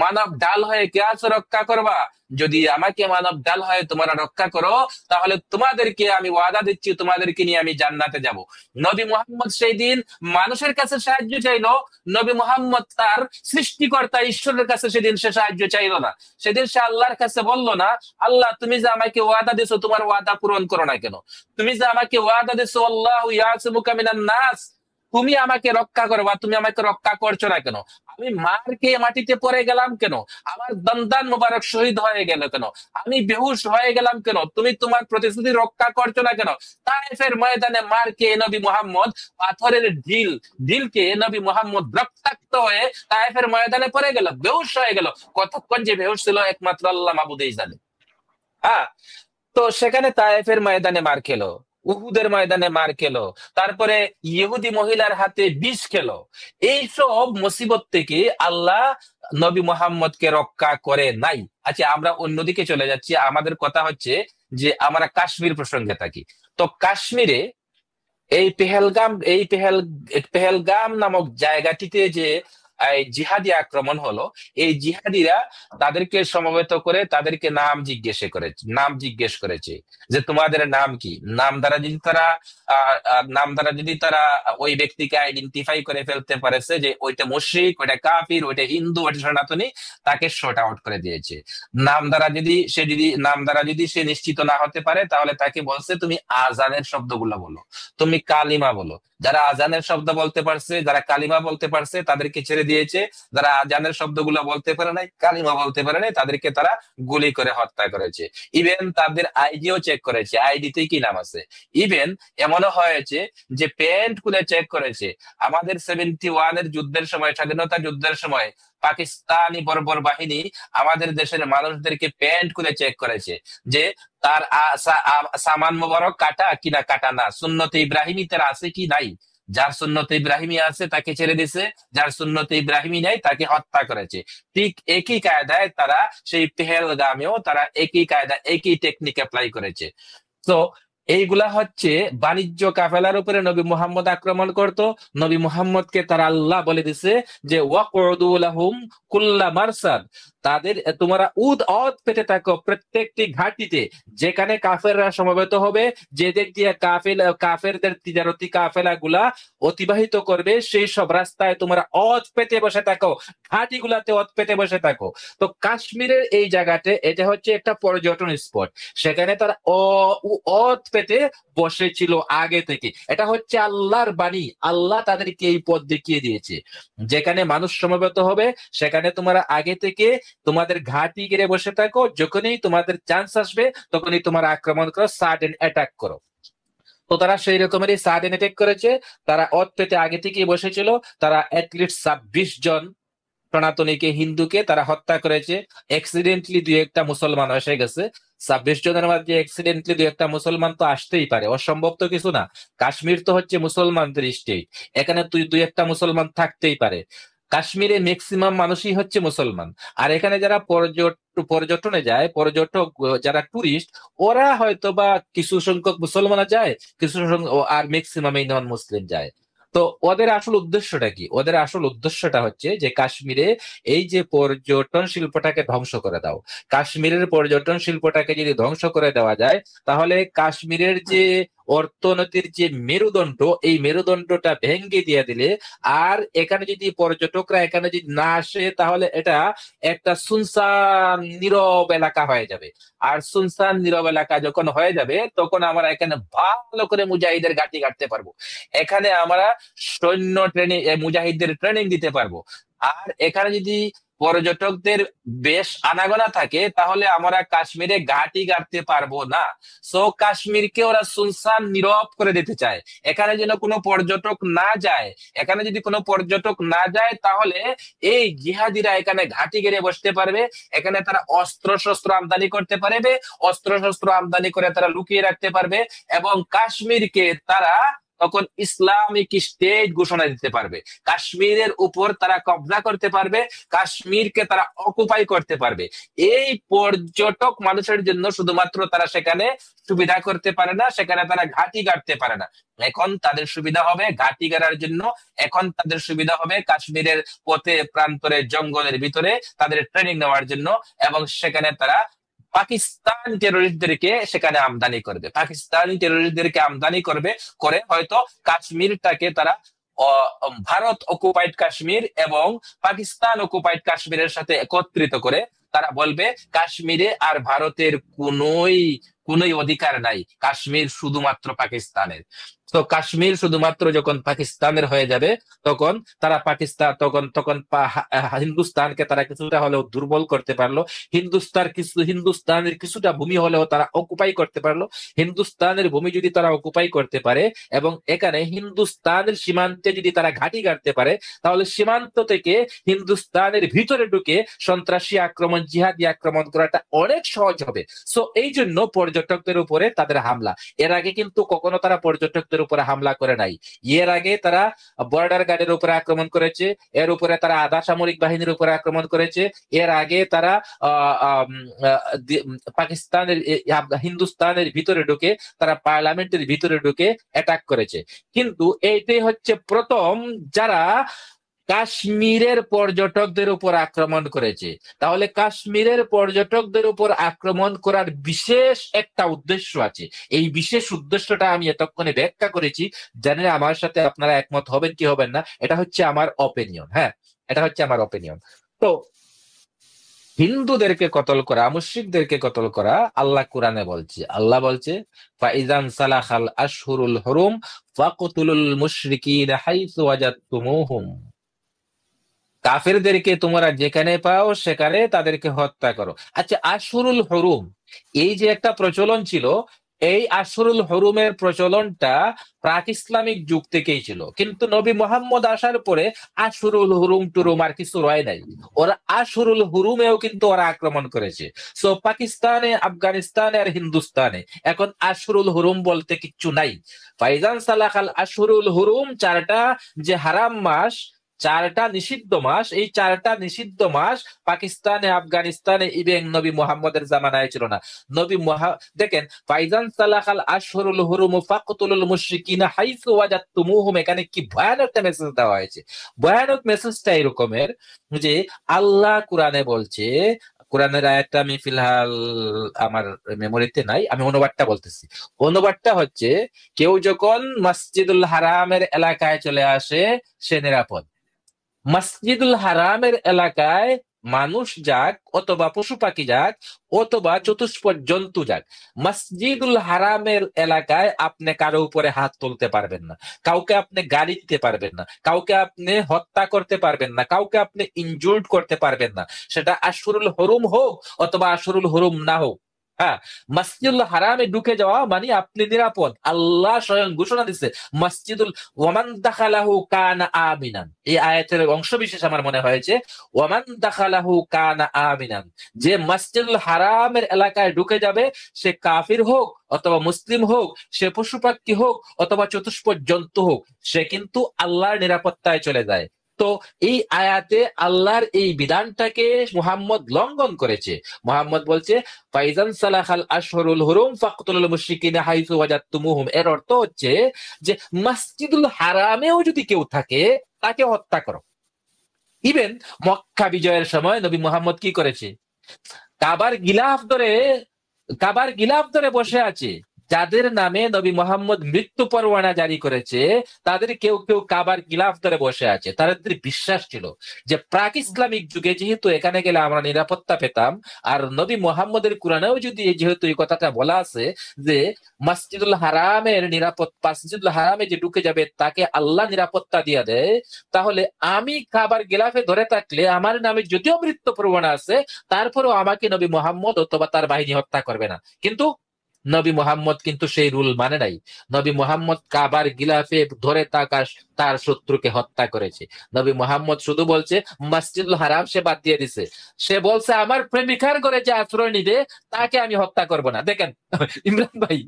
S1: মানব ডাল হয়ে কে আছো রক্ষা করবা, যদি আমাকে মানব ডাল হয়ে তোমরা রক্ষা করো তাহলে তোমাদেরকে আমি ওয়াদা দিচ্ছি তোমাদেরকে নিয়ে আমি জান্নাতে যাব। নবী মুহাম্মদ সেই দিন মানুষের কাছে সাহায্য চাইলো, নবী মুহাম্মদ তার সৃষ্টিকর্তা ঈশ্বরের কাছে সেদিন সে সাহায্য চাইলো না। সেদিন সে আল্লাহর কাছে বললো না আল্লাহ তুমি যে আমাকে ওয়াদা দিছো তোমার ওয়াদা পূরণ করো না কেন? তুমি যে আমাকে ওয়াদা দিছো আল্লাহু ইয়াসিমুকা মিনান নাস, তুমি আমাকে রক্ষা করবা, তুমি আমাকে রক্ষা করছো না কেন? আমি মার খেয়ে মাটিতে পড়ে গেলাম কেন? আমার দন্দান মোবারক শহীদ হয়ে গেল কেন? আমি বেহুশ হয়ে গেলাম কেন? তুমি তোমার প্রতিশ্রুতি রক্ষা করছো না কেন? তায়েফের ময়দানে মার খেয়ে নবী মুহাম্মদ পাথরের ঢিলকে নবী মুহাম্মদ রক্তাক্ত হয়ে তায়েফের ময়দানে পড়ে গেল, বেহুশ হয়ে গেল। কতক্ষণ যে বেহুশ ছিল একমাত্র আল্লাহ মাবুদেই জানে। হ্যাঁ, তো সেখানে তায়েফের ময়দানে মার খেলো, উহুদের ময়দানে মার খেলো, তারপরে ইহুদি মহিলার হাতে বিষ খেলো। এইসব মুসিবত থেকে আল্লাহ নবী মুহাম্মদকে রক্ষা করে নাই। আচ্ছা, আমরা অন্যদিকে চলে যাচ্ছি। আমাদের কথা হচ্ছে যে আমরা কাশ্মীর প্রসঙ্গে থাকি। তো কাশ্মীরে এই পেহেলগাম নামক জায়গাটিতে যে এই জিহাদি আক্রমণ হলো, এই জিহাদিরা তাদেরকে সমবেত করে তাদেরকে নাম জিজ্ঞেস করেছে যে তোমাদের নাম কি। নাম দ্বারা যদি তারা ওই ব্যক্তিকে আইডেন্টিফাই করে ফেলতে পারেছে যে ওইটা মুশরিক, ওইটা কাফির, ওইটা হিন্দু, ওইটা সনাতনী, তাকে শর্ট আউট করে দিয়েছে। নাম দ্বারা যদি সে নিশ্চিত না হতে পারে, তাহলে তাকে বলছে তুমি আজানের শব্দগুলো বলো, তুমি কালিমা বলো। যারা আজানের শব্দ বলতে পারছে, যারা কালিমা বলতে পারছে, তাদেরকে ছেড়ে দিয়েছে। যারা আজানের শব্দগুলো বলতে পারে নাই, কালিমা বলতে পারে নাই, তাদেরকে তারা গুলি করে হত্যা করেছে। ইভেন তাদের আইডিও চেক করেছে, আইডিতে কি নাম আছে। ইভেন এমনও হয়েছে যে প্যান্ট খুলে চেক করেছে। আমাদের 71-এর যুদ্ধের সময়, স্বাধীনতা যুদ্ধের সময় পাকিস্তানি বর্বর বাহিনী আমাদের দেশের মানুষদেরকে প্যান্ট খুলে চেক করেছে যে তার সামান মোবারক কাটা কিনা কাটা না, সুন্নতে ইব্রাহিমী তার আছে কি নাই। যার সুন্নতে ইব্রাহিমী আছে তাকে ছেড়ে দিছে, যার সুন্নতে ইব্রাহিমী নাই তাকে হত্যা করেছে। ঠিক একই কায়দায় তারা সেই পেহেলগামেও তারা একই কায়দা, একই টেকনিক অ্যাপ্লাই করেছে। তো এইগুলা হচ্ছে বাণিজ্য কাফেলার উপরে নবী মুহাম্মদ আক্রমণ করত। নবী মুহাম্মদকে তারা আল্লাহ বলে দিছে যে ওয়াকউদু লাহুম কুল্লা মারসাদ, তাদের তোমরা অদ পেতে থাকো প্রত্যেকটি ঘাটিতে যেখানে কাফেররা সমবেত হবে, যে দিক দিয়ে কাফেরদের তিজারতি কাফেলা গুলা অতিবাহিত করবে, সেই সব রাস্তায় তোমরা অদ পেতে বসে থাকো, ঘাটি গুলাতে অদ পেতে বসে থাকো। তো কাশ্মীরের এই জায়গাতে এটা হচ্ছে একটা পর্যটন স্পট, সেখানে তারা অদ পেতে বসেছিল আগে থেকে। এটা হচ্ছে আল্লাহর বাণী, আল্লাহ তাদেরকে এই পথ দেখিয়ে দিয়েছে। যেখানে মানুষ সমবেত হবে সেখানে তোমরা আগে থেকে তোমাদের ঘাটি গিরে বসে থাকো, যখনই তোমাদের চান্স আসবে তখনই তোমরা আক্রমণ করো, সাডেন অ্যাটাক করো। তো তারা সেই রকমেরই সাডেন অ্যাটাক করেছে। তারা অত পেতে আগে থেকেই বসেছিল। তারা অ্যাটলিস্ট 26 জন সনাতনীকে, হিন্দুকে তারা হত্যা করেছে। অ্যাক্সিডেন্টলি দুই একটা মুসলমান এসে গেছে। 26 জনের মধ্যে অ্যাক্সিডেন্টলি দুই একটা মুসলমান তো আসতেই পারে, অসম্ভব তো কিছু না। কাশ্মীর তো হচ্ছে মুসলমানদের স্টেট, এখানে দুই একটা মুসলমান থাকতেই পারে। কাশ্মীরে ম্যাক্সিমাম মানুষই হচ্ছে মুসলমান। আর এখানে যারা পর্যটনে যায়, পর্যটক যারা টুরিস্ট, ওরা হয়তো বা কিছু সংখ্যক মুসলমান যায়, কিছু সংখ্যক আর ম্যাক্সিমাম এই নন মুসলিম যায়। তো ওদের আসল উদ্দেশ্যটা কি? ওদের আসল উদ্দেশ্যটা হচ্ছে যে কাশ্মীরে এই যে পর্যটন শিল্পটাকে ধ্বংস করে দাও। কাশ্মীরের পর্যটন শিল্পটাকে যদি ধ্বংস করে দেওয়া যায়, তাহলে কাশ্মীরের যে অর্থনীতির যে মেরুদণ্ড, এই মেরুদণ্ডটা ভেঙে দিয়ে দিলে, আর এখানে যদি পর্যটকরা এখানে যদি না আসে, তাহলে এটা একটা সুনসান নীরব এলাকা হয়ে যাবে। আর সুনসান নীরব এলাকা যখন হয়ে যাবে, তখন আমরা এখানে ভালো করে মুজাহিদের ঘাঁটি কাটতে পারবো। এখানে আমরা সৈন্য ট্রেনিং, মুজাহিদদের ট্রেনিং দিতে পারবো। আর এখানে যদি পর্যটকদের বেশ আনাগোনা থাকে, তাহলে আমরা কাশ্মীরে ঘাঁটি কাটতে পারবো না। সো কাশ্মীরকে ওরা সুনসান নীরব করে দিতে চায়, এখানে যেন কোনো পর্যটক না যায়। এখানে যদি কোনো পর্যটক না যায়, তাহলে এই জিহাদিরা এখানে ঘাঁটি গেড়ে বসতে পারবে। এখানে তারা অস্ত্র শস্ত্র আমদানি করতে পারবে, অস্ত্র শস্ত্র আমদানি করে তারা লুকিয়ে রাখতে পারবে, এবং কাশ্মীরকে তারা তখন ইসলামিক স্টেট ঘোষণা দিতে পারবে। কাশ্মীরের উপর তারা কবজা করতে পারবে, কাশ্মীরকে তারা অকুপাই করতে পারবে। এই পর্যটক মানুষের জন্য শুধুমাত্র তারা সেখানে সুবিধা করতে পারে না, সেখানে তারা ঘাঁটি গাড়তে পারে না। এখন তাদের সুবিধা হবে ঘাঁটি গাড়ার জন্য, এখন তাদের সুবিধা হবে কাশ্মীরের পথে প্রান্তরে জঙ্গলের ভিতরে তাদের ট্রেনিং নেওয়ার জন্য, এবং সেখানে তারা পাকিস্তান টেরোরিস্টদেরকে সেখানে আমদানি করবে। পাকিস্তানি টেরোরিস্টদেরকে আমদানি করবে, করে হয়তো কাশ্মীরটাকে তারা ভারত অকুপাইড কাশ্মীর এবং পাকিস্তান অকুপাইড কাশ্মীরের সাথে একত্রিত করে তারা বলবে কাশ্মীরে আর ভারতের কোনোই অধিকার নাই, কাশ্মীর শুধুমাত্র পাকিস্তানের। তো কাশ্মীর শুধুমাত্র যখন পাকিস্তানের হয়ে যাবে, তখন তারা তখন হিন্দুস্তানকে তারা কিছুটা হলেও দুর্বল করতে পারলো। হিন্দুস্তানের কিছুটা ভূমি হলেও তারা অকুপাই করতে পারলো। হিন্দুস্তানের ভূমি যদি তারা অকুপাই করতে পারে এবং এখানে হিন্দুস্তানের সীমান্তে যদি তারা ঘাঁটি গাড়তে পারে, তাহলে সীমান্ত থেকে হিন্দুস্তানের ভিতরে ঢুকে সন্ত্রাসী আক্রমণ, জিহাদি আক্রমণ করাটা অনেক সহজ হবে। সো এই জন্য পর্যটকদের উপরে তাদের হামলা। এর আগে কিন্তু কখনো তারা পর্যটকদের উপরে হামলা করে নাই। এর আগে তারা বর্ডার গার্ডের উপরে আক্রমণ করেছে, এর উপরে তারা আধা সামরিক বাহিনীর উপরে আক্রমণ করেছে, এর আগে তারা পাকিস্তানের, হিন্দুস্তানের ভিতরে ঢুকে তারা পার্লামেন্টের ভিতরে ঢুকে অ্যাটাক করেছে। কিন্তু এইটাই হচ্ছে প্রথম যারা কাশ্মীরের পর্যটকদের উপর আক্রমণ করেছে। তাহলে কাশ্মীরের পর্যটকদের উপর আক্রমণ করার বিশেষ একটা উদ্দেশ্য আছে। এই বিশেষ উদ্দেশ্যটা আমি এতক্ষণে ব্যাখ্যা করেছি। জানি না আমার সাথে আপনারা একমত হবেন কি হবেন না, এটা হচ্ছে আমার অপিনিয়ন। হ্যাঁ, এটা হচ্ছে আমার অপিনিয়ন। তো হিন্দুদেরকে কতল করা, মুশরিকদেরকে কতল করা আল্লাহ কোরআনে বলছে। আল্লাহ বলছে ফাইজান সালাখাল আশহুরুল হুরুম ফাকতুলুল মুশরিকিনা হাইসু ওয়াজাদতুমুহুম। কাফেরদেরকে তোমরা যেখানে পাও সেখানে তাদেরকে হত্যা করো। আচ্ছা, আশহুরুল হুরুম, এই যে একটা প্রচলন ছিল, এই আশহুরুল হুরুমের প্রচলনটা প্রাক ইসলামিক যুগ থেকেই ছিল, কিন্তু নবী মুহাম্মদ আসার পরে আশহুরুল হুরুম টুরুম আর কিছু রয় নাই। ওরা আশহুরুল হুরুমেও কিন্তু ওরা আক্রমণ করেছে। সো পাকিস্তানে, আফগানিস্তানে আর হিন্দুস্তানে এখন আশহুরুল হুরুম বলতে কিচ্ছু নাই। ফাইজান সালাখাল আশহুরুল হুরুম, চারটা যে হারাম মাস, চারটা নিষিদ্ধ মাস, এই চারটা নিষিদ্ধ মাস পাকিস্তানে, আফগানিস্তানে ইবেন নবী মুহাম্মদের জামানায় ছিল না। দেখেন, ফাইজান সালাখাল আশহুরুল হুরুম ফাকতুলুল মুশরিকিনা হাইসু ওয়াজাদতুমুহুম, এখানে কি ভয়ানক একটা মেসেজ দেওয়া হয়েছে। ভয়ানক মেসেজটা এরকমের যে আল্লাহ কোরআনে বলছে, কোরআনের আয়াতটা আমি ফিলহাল আমার মেমোরিতে নাই, আমি অনুবাদটা বলতেছি। অনুবাদটা হচ্ছে, কেউ যখন মসজিদুল হারামের এলাকায় চলে আসে সে নিরাপদ। মসজিদুল হারামের এলাকায় মানুষ যাক অথবা পশু পাখি যাক অথবা চতুষ্পদ জন্তু যাক, মসজিদুল হারামের এলাকায় আপনি কারো উপরে হাত তুলতে পারবেন না, কাউকে আপনি গালি দিতে পারবেন না, কাউকে আপনি হত্যা করতে পারবেন না, কাউকে আপনি ইনজুর্ড করতে পারবেন না, সেটা আশহুরুল হুরুম হোক অথবা আশহুরুল হুরুম না হোক। হ্যাঁ, মসজিদুল হারামে ঢুকে যাওয়া মানে আপনি নিরাপদ। আল্লাহ স্বয়ং ঘোষণা দিচ্ছে মসজিদুল ওয়ামান দাখালাহু কানা আমিনান, এই আয়াতের অংশ বিশেষ আমার মনে হয়েছে, ওয়ামান দাখালাহু কানা আমিনান, যে মসজিদুল হারামের এলাকায় ঢুকে যাবে সে কাফির হোক অথবা মুসলিম হোক, সে পশু পাখি হোক অথবা চতুষ্পদ জন্তু হোক, সে কিন্তু আল্লাহর নিরাপত্তায় চলে যায়। তো এই আয়াতে আল্লাহর এই বিধানটাকে মুহাম্মদ লঙ্ঘন করেছে। মুহাম্মদ বলছে ফাইজান সালাখাল আশহুরুল হুরুম ফাকতুলুল মুশরিকিনা হাইসু ওয়াজাদতুমুহুম, এর অর্থ হচ্ছে যে মসজিদুল হারামেও যদি কেউ থাকে তাকে হত্যা করো। ইভেন মক্কা বিজয়ের সময় নবী মুহাম্মদ কি করেছে, কাবার গিলাফ ধরে বসে আছে, যাদের নামে নবী মুহাম্মদ মৃত্যু পরোয়ানা জারি করেছে, তাদের কেউ কেউ কাবার গিলাফ ধরে বসে আছে। তাদের বিশ্বাস ছিল যে প্রাক ইসলামিক যুগে যেহেতু এখানে গেলে আমরা নিরাপত্তা পেতাম, আর নবী মুহাম্মদের কোরআনেও যদি যেহেতু এই কথাটা বলা আছে যে মসজিদুল হারামে যে ঢুকে যাবে তাকে আল্লাহ নিরাপত্তা দিয়ে দেয়, তাহলে আমি কাবার গিলাফে ধরে থাকলে আমার নামে যদিও মৃত্যু পরোয়ানা আছে, তারপরেও আমাকে নবী মুহাম্মদ অথবা তার বাহিনী হত্যা করবে না। কিন্তু নবী মুহাম্মদ কিন্তু সেই রুল মানে নাই। নবী মুহাম্মদ কাবার গিলাফে ধরে তার শত্রুকে হত্যা করেছে। নবী মুহাম্মদ শুধু বলছে মসজিদুল হারাম সে বাদ দিয়ে দিছে, সে বলছে আমার প্রেমিকার ঘরে যে আশ্রয় নিবে তাকে আমি হত্যা করব না। দেখেন ইমরান ভাই,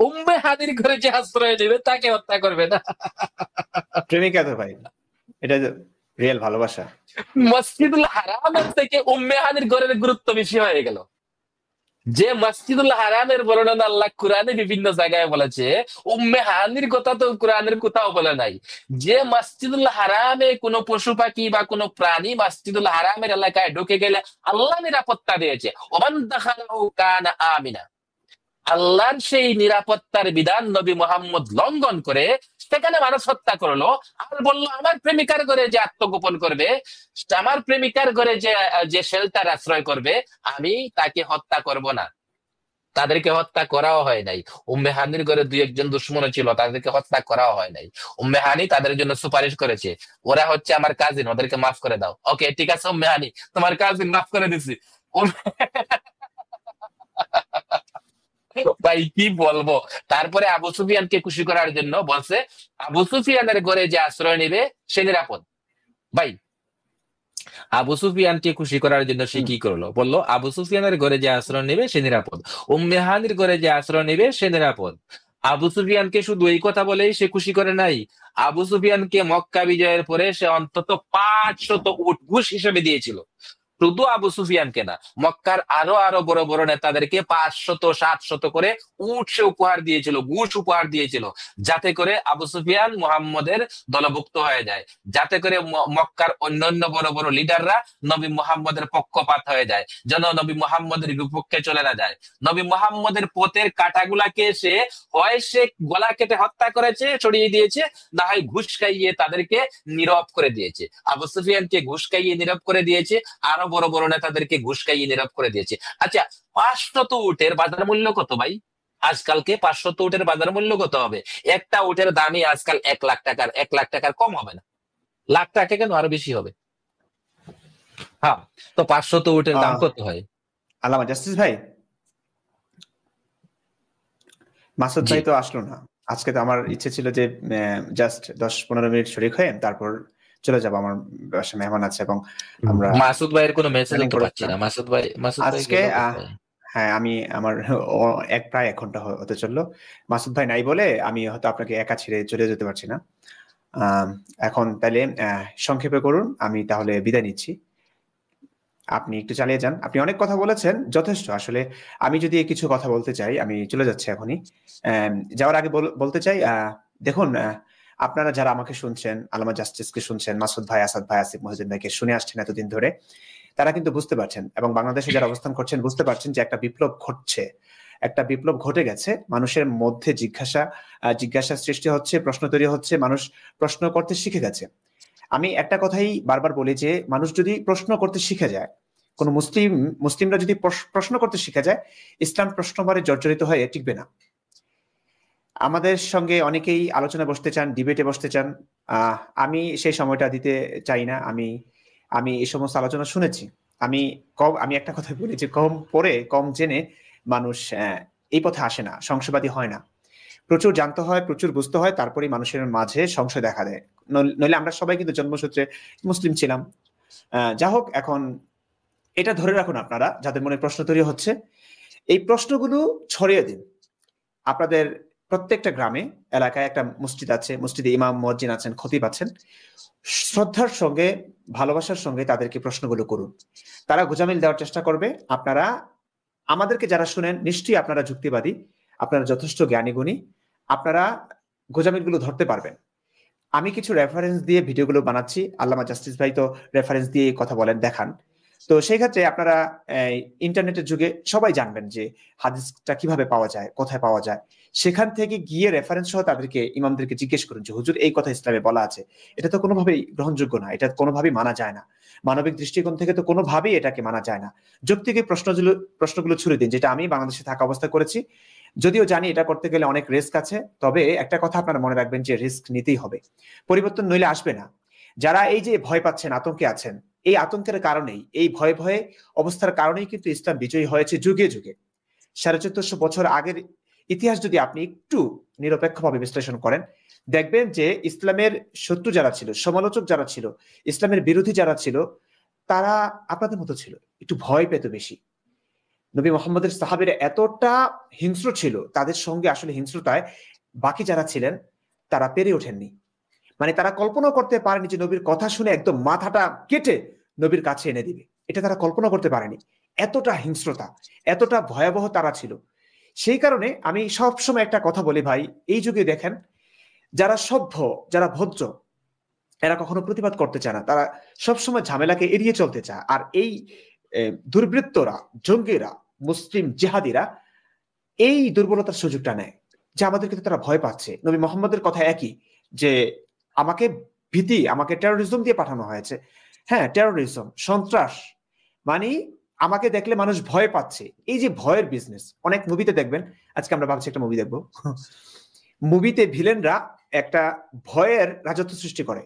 S1: উম্মে হানির ঘরে যে আশ্রয় নেবে তাকে হত্যা করবে না।
S3: প্রেমিকা তো ভাই, এটা রিয়েল ভালোবাসা।
S1: মসজিদুল হারামের থেকে উম্মে হানির ঘরের গুরুত্ব বেশি হয়ে গেল। যে মসজিদুল হারামের বর্ণনা আল্লাহ কোরআনে বিভিন্ন জায়গায় বলেছে, উম্মে হানির কথা তো কোরআনের কোথাও বলে নাই। যে মসজিদুল হারামে কোনো পশু পাখি বা কোনো প্রাণী মসজিদুল হারামের এলাকায় ঢুকে গেলে আল্লাহ নিরাপত্তা দিয়েছে, ওমান দাখালাহু কানা আমিনা। আল্লাহর সেই নিরাপত্তার বিধান নবী মুহাম্মদ লঙ্ঘন করে সেখানে মানুষ হত্যা করলো, আর বললো আমার প্রেমিকার ঘরে যে আত্মগোপন করবে, আমার প্রেমিকার ঘরে যে শেল্টার আশ্রয় করবে, আমি তাকে হত্যা করব না। তাদেরকে হত্যা করাও হয় নাই। উম্মে হানির ঘরে দুই একজন দুশ্মন ছিল, তাদেরকে হত্যা করাও হয় নাই। উম্মে হানি তাদের জন্য সুপারিশ করেছে, ওরা হচ্ছে আমার কাজিন, ওদেরকে মাফ করে দাও। ওকে ঠিক আছে উম্মে হানি, তোমার কাজিন মাফ করে দিছি। ভাই কি বলবো। তারপরে আবু সুফিয়ানকে খুশি করার জন্য বলছে আবু সুফিয়ানের ঘরে যে আশ্রয় নেবে সে নিরাপদ। ভাই আবু সুফিয়ানকে খুশি করার জন্য সে কি করলো, বললো আবু সুফিয়ানের ঘরে যে আশ্রয় নেবে সে নিরাপদ, উম্মে হানির ঘরে যে আশ্রয় নেবে সে নিরাপদ। আবু সুফিয়ানকে শুধু এই কথা বলেই সে খুশি করে নাই, আবু সুফিয়ানকে মক্কা বিজয়ের পরে সে অন্তত 500 উট ঘুষ হিসেবে দিয়েছিল। শুধু আবু সুফিয়ানকে না, মক্কার আরো আরো বড় বড় নেতাদেরকে 500 700 করে উট সে উপহার দিয়েছিল, ঘুষ উপহার দিয়েছিল, যাতে করে আবু সুফিয়ান মুহাম্মদের দলভুক্ত হয়ে যায়, যাতে করে মক্কার অন্যান্য বড় বড় লিডাররা নবী মুহাম্মদের পক্ষপাত হয়ে যায়, যেন নবী মুহাম্মদের বিপক্ষে চলে না যায়। নবী মুহাম্মদের পথের কাঁটাগুলাকে সে গলা কেটে হত্যা করেছে, ছড়িয়ে দিয়েছে, না হয় ঘুষ খাইয়ে তাদেরকে নীরব করে দিয়েছে। আবু সুফিয়ানকে ঘুষ খাইয়ে নীরব করে দিয়েছে, আরো বড় বড় নেতাদেরকে ঘুষ খাইয়ে নীরব করে দিয়েছে। আচ্ছা, 500 উটের বাজার মূল্য কত ভাই? আজকালকে 500 উটের বাজার মূল্য কত হবে? একটা উটের দামই আজকাল 1 লাখ টাকার, 1 লাখ টাকার কম হবে না, লাখ টাকা কেন, আরো বেশি হবে। হ্যাঁ, তো 500 উটের দাম কত হয়?
S3: আল্লামা জাস্টিস ভাই, মাসুদ ভাই তো আসলো না আজকে। তো আমার ইচ্ছে ছিল যে জাস্ট 10-15 মিনিট শরীক হয়ে তারপর চলে যাব, আমার বাসায় মেহমান আছে এবং আমরা
S1: মাসুদ ভাইয়ের কোনো মেসেজ তো পাচ্ছি না। মাসুদ ভাই
S3: আজকে হ্যাঁ, আমি আমার প্রায় 1 ঘন্টা হতে চললো। মাসুদ ভাই নাই বলে আমি হয়তো আপনাকে একা ছেড়ে চলে যেতে পারছি না। এখন তাহলে সংক্ষেপে করুন, আমি তাহলে বিদায় নিচ্ছি। আপনি একটু চালিয়ে যান। আপনি অনেক কথা বলেছেন, যথেষ্ট। আসলে আমি যদি কিছু কথা বলতে চাই, আমি চলে যাচ্ছি এখনই। যাওয়ার আগে বলতে চাই, দেখুন, আপনারা যারা আমাকে শুনছেন, আল্লামা জাস্টিসকে শুনছেন, মাসুদ ভাই, আসাদ ভাই, আসিফ মহিউদ্দিন ভাইকে শুনে আসছেন এতদিন ধরে, তারা কিন্তু বুঝতে পারছেন এবং বাংলাদেশে যারা অবস্থান করছেন বুঝতে পারছেন যে একটা বিপ্লব ঘটছে, একটা বিপ্লব ঘটে গেছে। মানুষের মধ্যে জিজ্ঞাসা সৃষ্টি হচ্ছে, প্রশ্ন তৈরি হচ্ছে, মানুষ প্রশ্ন করতে শিখে গেছে। আমি একটা কথাই বারবার বলি যে মানুষ যদি প্রশ্ন করতে শিখে যায়, কোন মুসলিমরা যদি প্রশ্ন করতে শিখে যায়, ইসলাম প্রশ্নবারে জর্জরিত হয়ে টিকবে না। আমাদের সঙ্গে অনেকেই আলোচনা বসতে চান, ডিবেটে বসতে চান। আমি সেই সময়টা দিতে চাই না। আমি এই সমস্ত আলোচনা শুনেছি। আমি একটা কথা বলি যে কম পড়ে কম জেনে মানুষ এই পথে আসে না, সংশয়বাদী হয় না। প্রচুর জানতে হয়, প্রচুর বুঝতে হয়, তারপরেই মানুষের মাঝে সংশয় দেখা দেয়। নইলে আমরা সবাই কিন্তু জন্মসূত্রে মুসলিম ছিলাম। যা হোক, এখন এটা ধরে রাখুন আপনারা যাদের মনে প্রশ্ন তৈরি হচ্ছে, এই প্রশ্নগুলো ছড়িয়ে দিন। আপনাদের প্রত্যেকটা গ্রামে, এলাকায় একটা মসজিদ আছে, মসজিদে ইমাম, মুয়াজ্জিন আছেন, খতিব আছেন। শ্রদ্ধার সঙ্গে, ভালোবাসার সঙ্গে তাদেরকে প্রশ্নগুলো করুন। তারা গোজামিল দেওয়ার চেষ্টা করবে। আপনারা আমাদেরকে যারা শুনেন, নিশ্চয়ই আপনারা যুক্তিবাদী, আপনারা যথেষ্ট জ্ঞানী গুণী, আপনারা গোজামিলগুলো ধরতে পারবেন। আমি কিছু রেফারেন্স দিয়ে ভিডিওগুলো বানাচ্ছি। আল্লামা জাস্টিস ভাই তো রেফারেন্স দিয়ে কথা বলেন, দেখান। তো সেই ক্ষেত্রে আপনারা ইন্টারনেটের যুগে সবাই জানবেন যে হাদিসটা কিভাবে পাওয়া যায়, কোথায় পাওয়া যায়। সেখান থেকে গিয়ে রেফারেন্স সহ তাদেরকে, ইমামদেরকে জিজ্ঞেস করুন যে হুজুর এই কথা ইসলামে বলা আছে, এটা তো কোনোভাবেই গ্রহণযোগ্য না, এটা কোনোভাবেই মানা যায় না, মানবিক দৃষ্টিকোণ থেকে তো কোনোভাবেই এটাকে মানা যায় না। যৌক্তিক প্রশ্নগুলো ছুড়ে দিন, যেটা আমি বাংলাদেশে থাকা অবস্থা করেছি। যদিও জানি এটা করতে গেলে অনেক রিস্ক আছে, তবে একটা কথা আপনারা মনে রাখবেন যে রিস্ক নিতেই হবে, পরিবর্তন নইলে আসবে না। যারা এই যে ভয় পাচ্ছেন, আতঙ্কে আছেন, এই আতঙ্কের কারণেই, এই ভয়ে অবস্থার কারণেই কিন্তু ইসলাম বিজয়ী হয়েছে যুগে যুগে। 1450 বছর আগের ইতিহাস যদি আপনি একটু নিরপেক্ষভাবে বিশ্লেষণ করেন, দেখবেন যে ইসলামের শত্রু যারা ছিল, সমালোচক যারা ছিল, ইসলামের বিরোধী যারা ছিল, তারা আপনাদের মতো ছিল, একটু ভয় পেত বেশি। নবী মুহাম্মদের সাহাবীরা এতটা হিংস্র ছিল, তাদের সঙ্গে আসলে হিংস্রতায় বাকি যারা ছিলেন তারা পেরে ওঠেননি। মানে তারা কল্পনা করতে পারেনি যে নবীর কথা শুনে একদম মাথাটা কেটে নবীর কাছে এনে দিবে, এটা তারা কল্পনা করতে পারেনি। এতটা হিংস্রতা, এতটা ভয়াবহ তারা ছিল। সেই কারণে আমি সবসময় একটা কথা বলি ভাই, এই যুগে দেখেন যারা সভ্য, যারা ভদ্র, এরা কখনো প্রতিবাদ করতে চায় না, তারা সবসময় ঝামেলাকে এড়িয়ে চলতে চায়। আর এই দুর্বৃত্তরা, জঙ্গিরা, মুসলিম জিহাদিরা এই দুর্বলতার সুযোগটা নেয় যে আমাদেরকে তারা ভয় পাচ্ছে। নবী মুহাম্মদের কথা একই, যে আমাকে আমাকে টেরোরিজম দিয়ে পাঠানো হয়েছে। হ্যাঁ, টেরোরিজম, সন্ত্রাস, মানে আমাকে দেখলে মানুষ ভয় পাচ্ছে। এই যে ভয়ের বিজনেস, অনেক মুভিতে দেখবেন, আজকে আমরা ভাবছি একটা মুভি দেখবো, মুভিতে ভিলেনরা একটা ভয়ের রাজত্ব সৃষ্টি করে,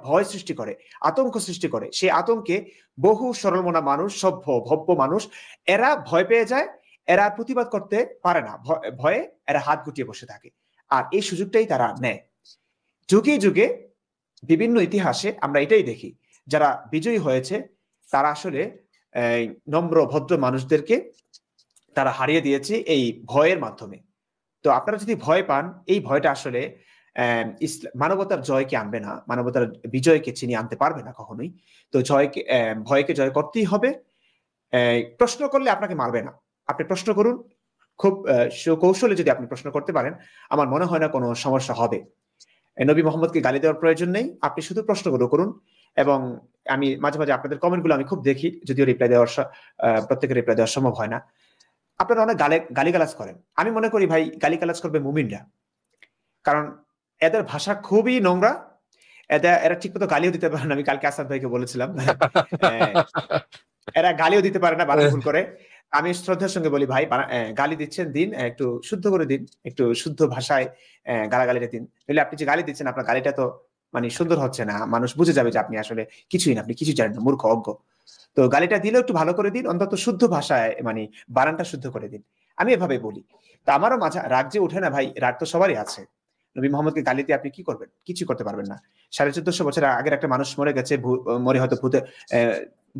S3: ভয় সৃষ্টি করে, আতঙ্ক সৃষ্টি করে। সেই আতঙ্কে বহু সরলমনা মানুষ, সভ্য ভব্য মানুষ, এরা ভয় পেয়ে যায়, এরা প্রতিবাদ করতে পারে না, ভয়ে এরা হাত গুটিয়ে বসে থাকে। আর এই সুযোগটাই তারা নেয়। যুগে যুগে বিভিন্ন ইতিহাসে আমরা এটাই দেখি, যারা বিজয়ী হয়েছে তারা আসলে নম্র ভদ্র মানুষদেরকে তারা হারিয়ে দিয়েছে এই ভয়ের মাধ্যমে। তো আপনারা যদি ভয় পান, এই ভয়টা আসলে মানবতার জয়কে আনবে না, মানবতার বিজয়কে চিনিয়ে আনতে পারবে না কখনোই। তো ভয়কে জয় করতেই হবে। প্রশ্ন করলে আপনাকে মারবে না, আপনি প্রশ্ন করুন, খুব সুকৌশলে যদি আপনি প্রশ্ন করতে পারেন, আমার মনে হয় না কোনো সমস্যা হবে। নবী মোহাম্মদকে গালি দেওয়ার প্রয়োজন নেই, আপনি শুধু প্রশ্নগুলো করুন। এবং আমি মাঝে মাঝে আপনাদের কমেন্টগুলো আমি খুব দেখি, যদিও প্রত্যেকের রিপ্লাই দেওয়া সম্ভব হয় না। আপনারা অনেক গালিগালাজ করেন। আমি মনে করি ভাই, গালিগালাজ করবে মুমিনরা, কারণ এদের ভাষা খুবই নোংরা। এরা ঠিক মতো গালিও দিতে পারে না। আমি কালকে আসাদ ভাইকে বলেছিলাম এরা গালিও দিতে পারে না, বাতি ভুল করে। আমি শ্রদ্ধার সঙ্গে বলি, ভাই গালি দিচ্ছেন দিন, একটু শুদ্ধ করে দিন, একটু শুদ্ধ ভাষায় গালাগালিটা দিন। নইলে আপনি যে গালি দিচ্ছেন, আপনার গালিটা তো মানে সুন্দর হচ্ছে না, মানুষ বুঝে যাবে যে আপনি আসলে কিছুই না, আপনি কিছু জানেন না, মূর্খ অজ্ঞ। তো গালিটা দিলেও একটু ভালো করে দিন, অন্তত শুদ্ধ ভাষায়, মানে বানানটা শুদ্ধ করে দিন। আমি এভাবে বলি। তো আমারও মাঝে রাগ যে উঠে না ভাই, রাগ তো সবারই আছে। নবী মোহাম্মদকে গালি দিয়ে আপনি কি করবেন? কিছু করতে পারবেন না। 1450 বছর আগের একটা মানুষ মরে গেছে, মরে হয়তো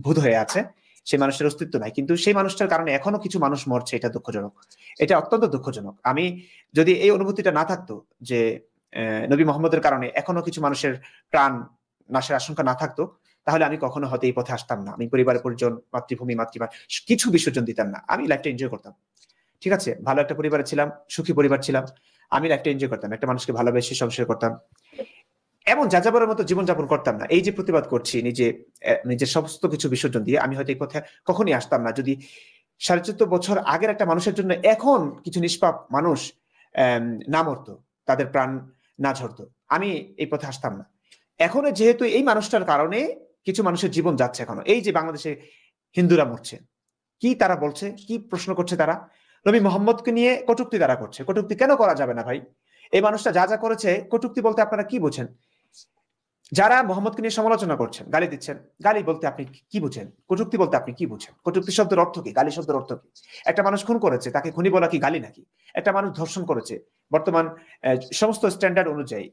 S3: ভূত হয়ে আছে, সেই মানুষের অস্তিত্ব নাই, কিন্তু সেই মানুষটার কারণে এখনো কিছু মানুষ মরছে, এটা দুঃখজনক, এটা অত্যন্ত দুঃখজনক। আমি যদি এই অনুভূতিটা না থাকতো যে নবী মোহাম্মদের কারণে এখনো কিছু মানুষের প্রাণ নাশের আশঙ্কা না থাকতো, তাহলে আমি কখনো হয়তো এই পথে আসতাম না। আমি পরিবারের পরিজন, মাতৃভূমি, মাতৃভাষা কিছু বিসর্জন দিতাম না। আমি লাইফটা এনজয় করতাম, ঠিক আছে, ভালো একটা পরিবারে ছিলাম, সুখী পরিবার ছিলাম, আমি লাইফটা এনজয় করতাম, একটা মানুষকে ভালোবেসে সংসার করতাম, এমন যাযাবরের মতো জীবনযাপন করতাম না। এই যে প্রতিবাদ করছি নিজের সমস্ত কিছু বিসর্জন দিয়ে, আমি হয়তো এই পথে কখনই আসতাম না যদি 14.5 বছর আগের একটা মানুষের জন্য এখন কিছু নিষ্পাপ মানুষ না মরতো, তাদের প্রাণ না ঝরতো, আমি এই পথে আসতাম না। এখন যেহেতু এই মানুষটার কারণে কিছু মানুষের জীবন যাচ্ছে, এখনো এই যে বাংলাদেশে হিন্দুরা মরছে, কি তারা বলছে, কি প্রশ্ন করছে তারা? নবী মোহাম্মদকে নিয়ে কটূক্তি তারা করছে। কটূক্তি কেন করা যাবে না ভাই? এই মানুষটা যা যা করেছে, কটূক্তি বলতে আপনারা কি বোঝেন? যারা মোহাম্মদকে নিয়ে সমালোচনা করছেন, গালি দিচ্ছেন, গালি বলতে আপনি কি বুঝেন? কটূক্তি বলতে আপনি কি বুঝেন? কটূক্তি শব্দের অর্থ কি? গালি শব্দের অর্থ কি? একটা মানুষ খুন করেছে, তাকে খুনি বলা কি গালি নাকি? একটা মানুষ ধর্ষণ করেছে, বর্তমান সমস্ত স্ট্যান্ডার্ড অনুযায়ী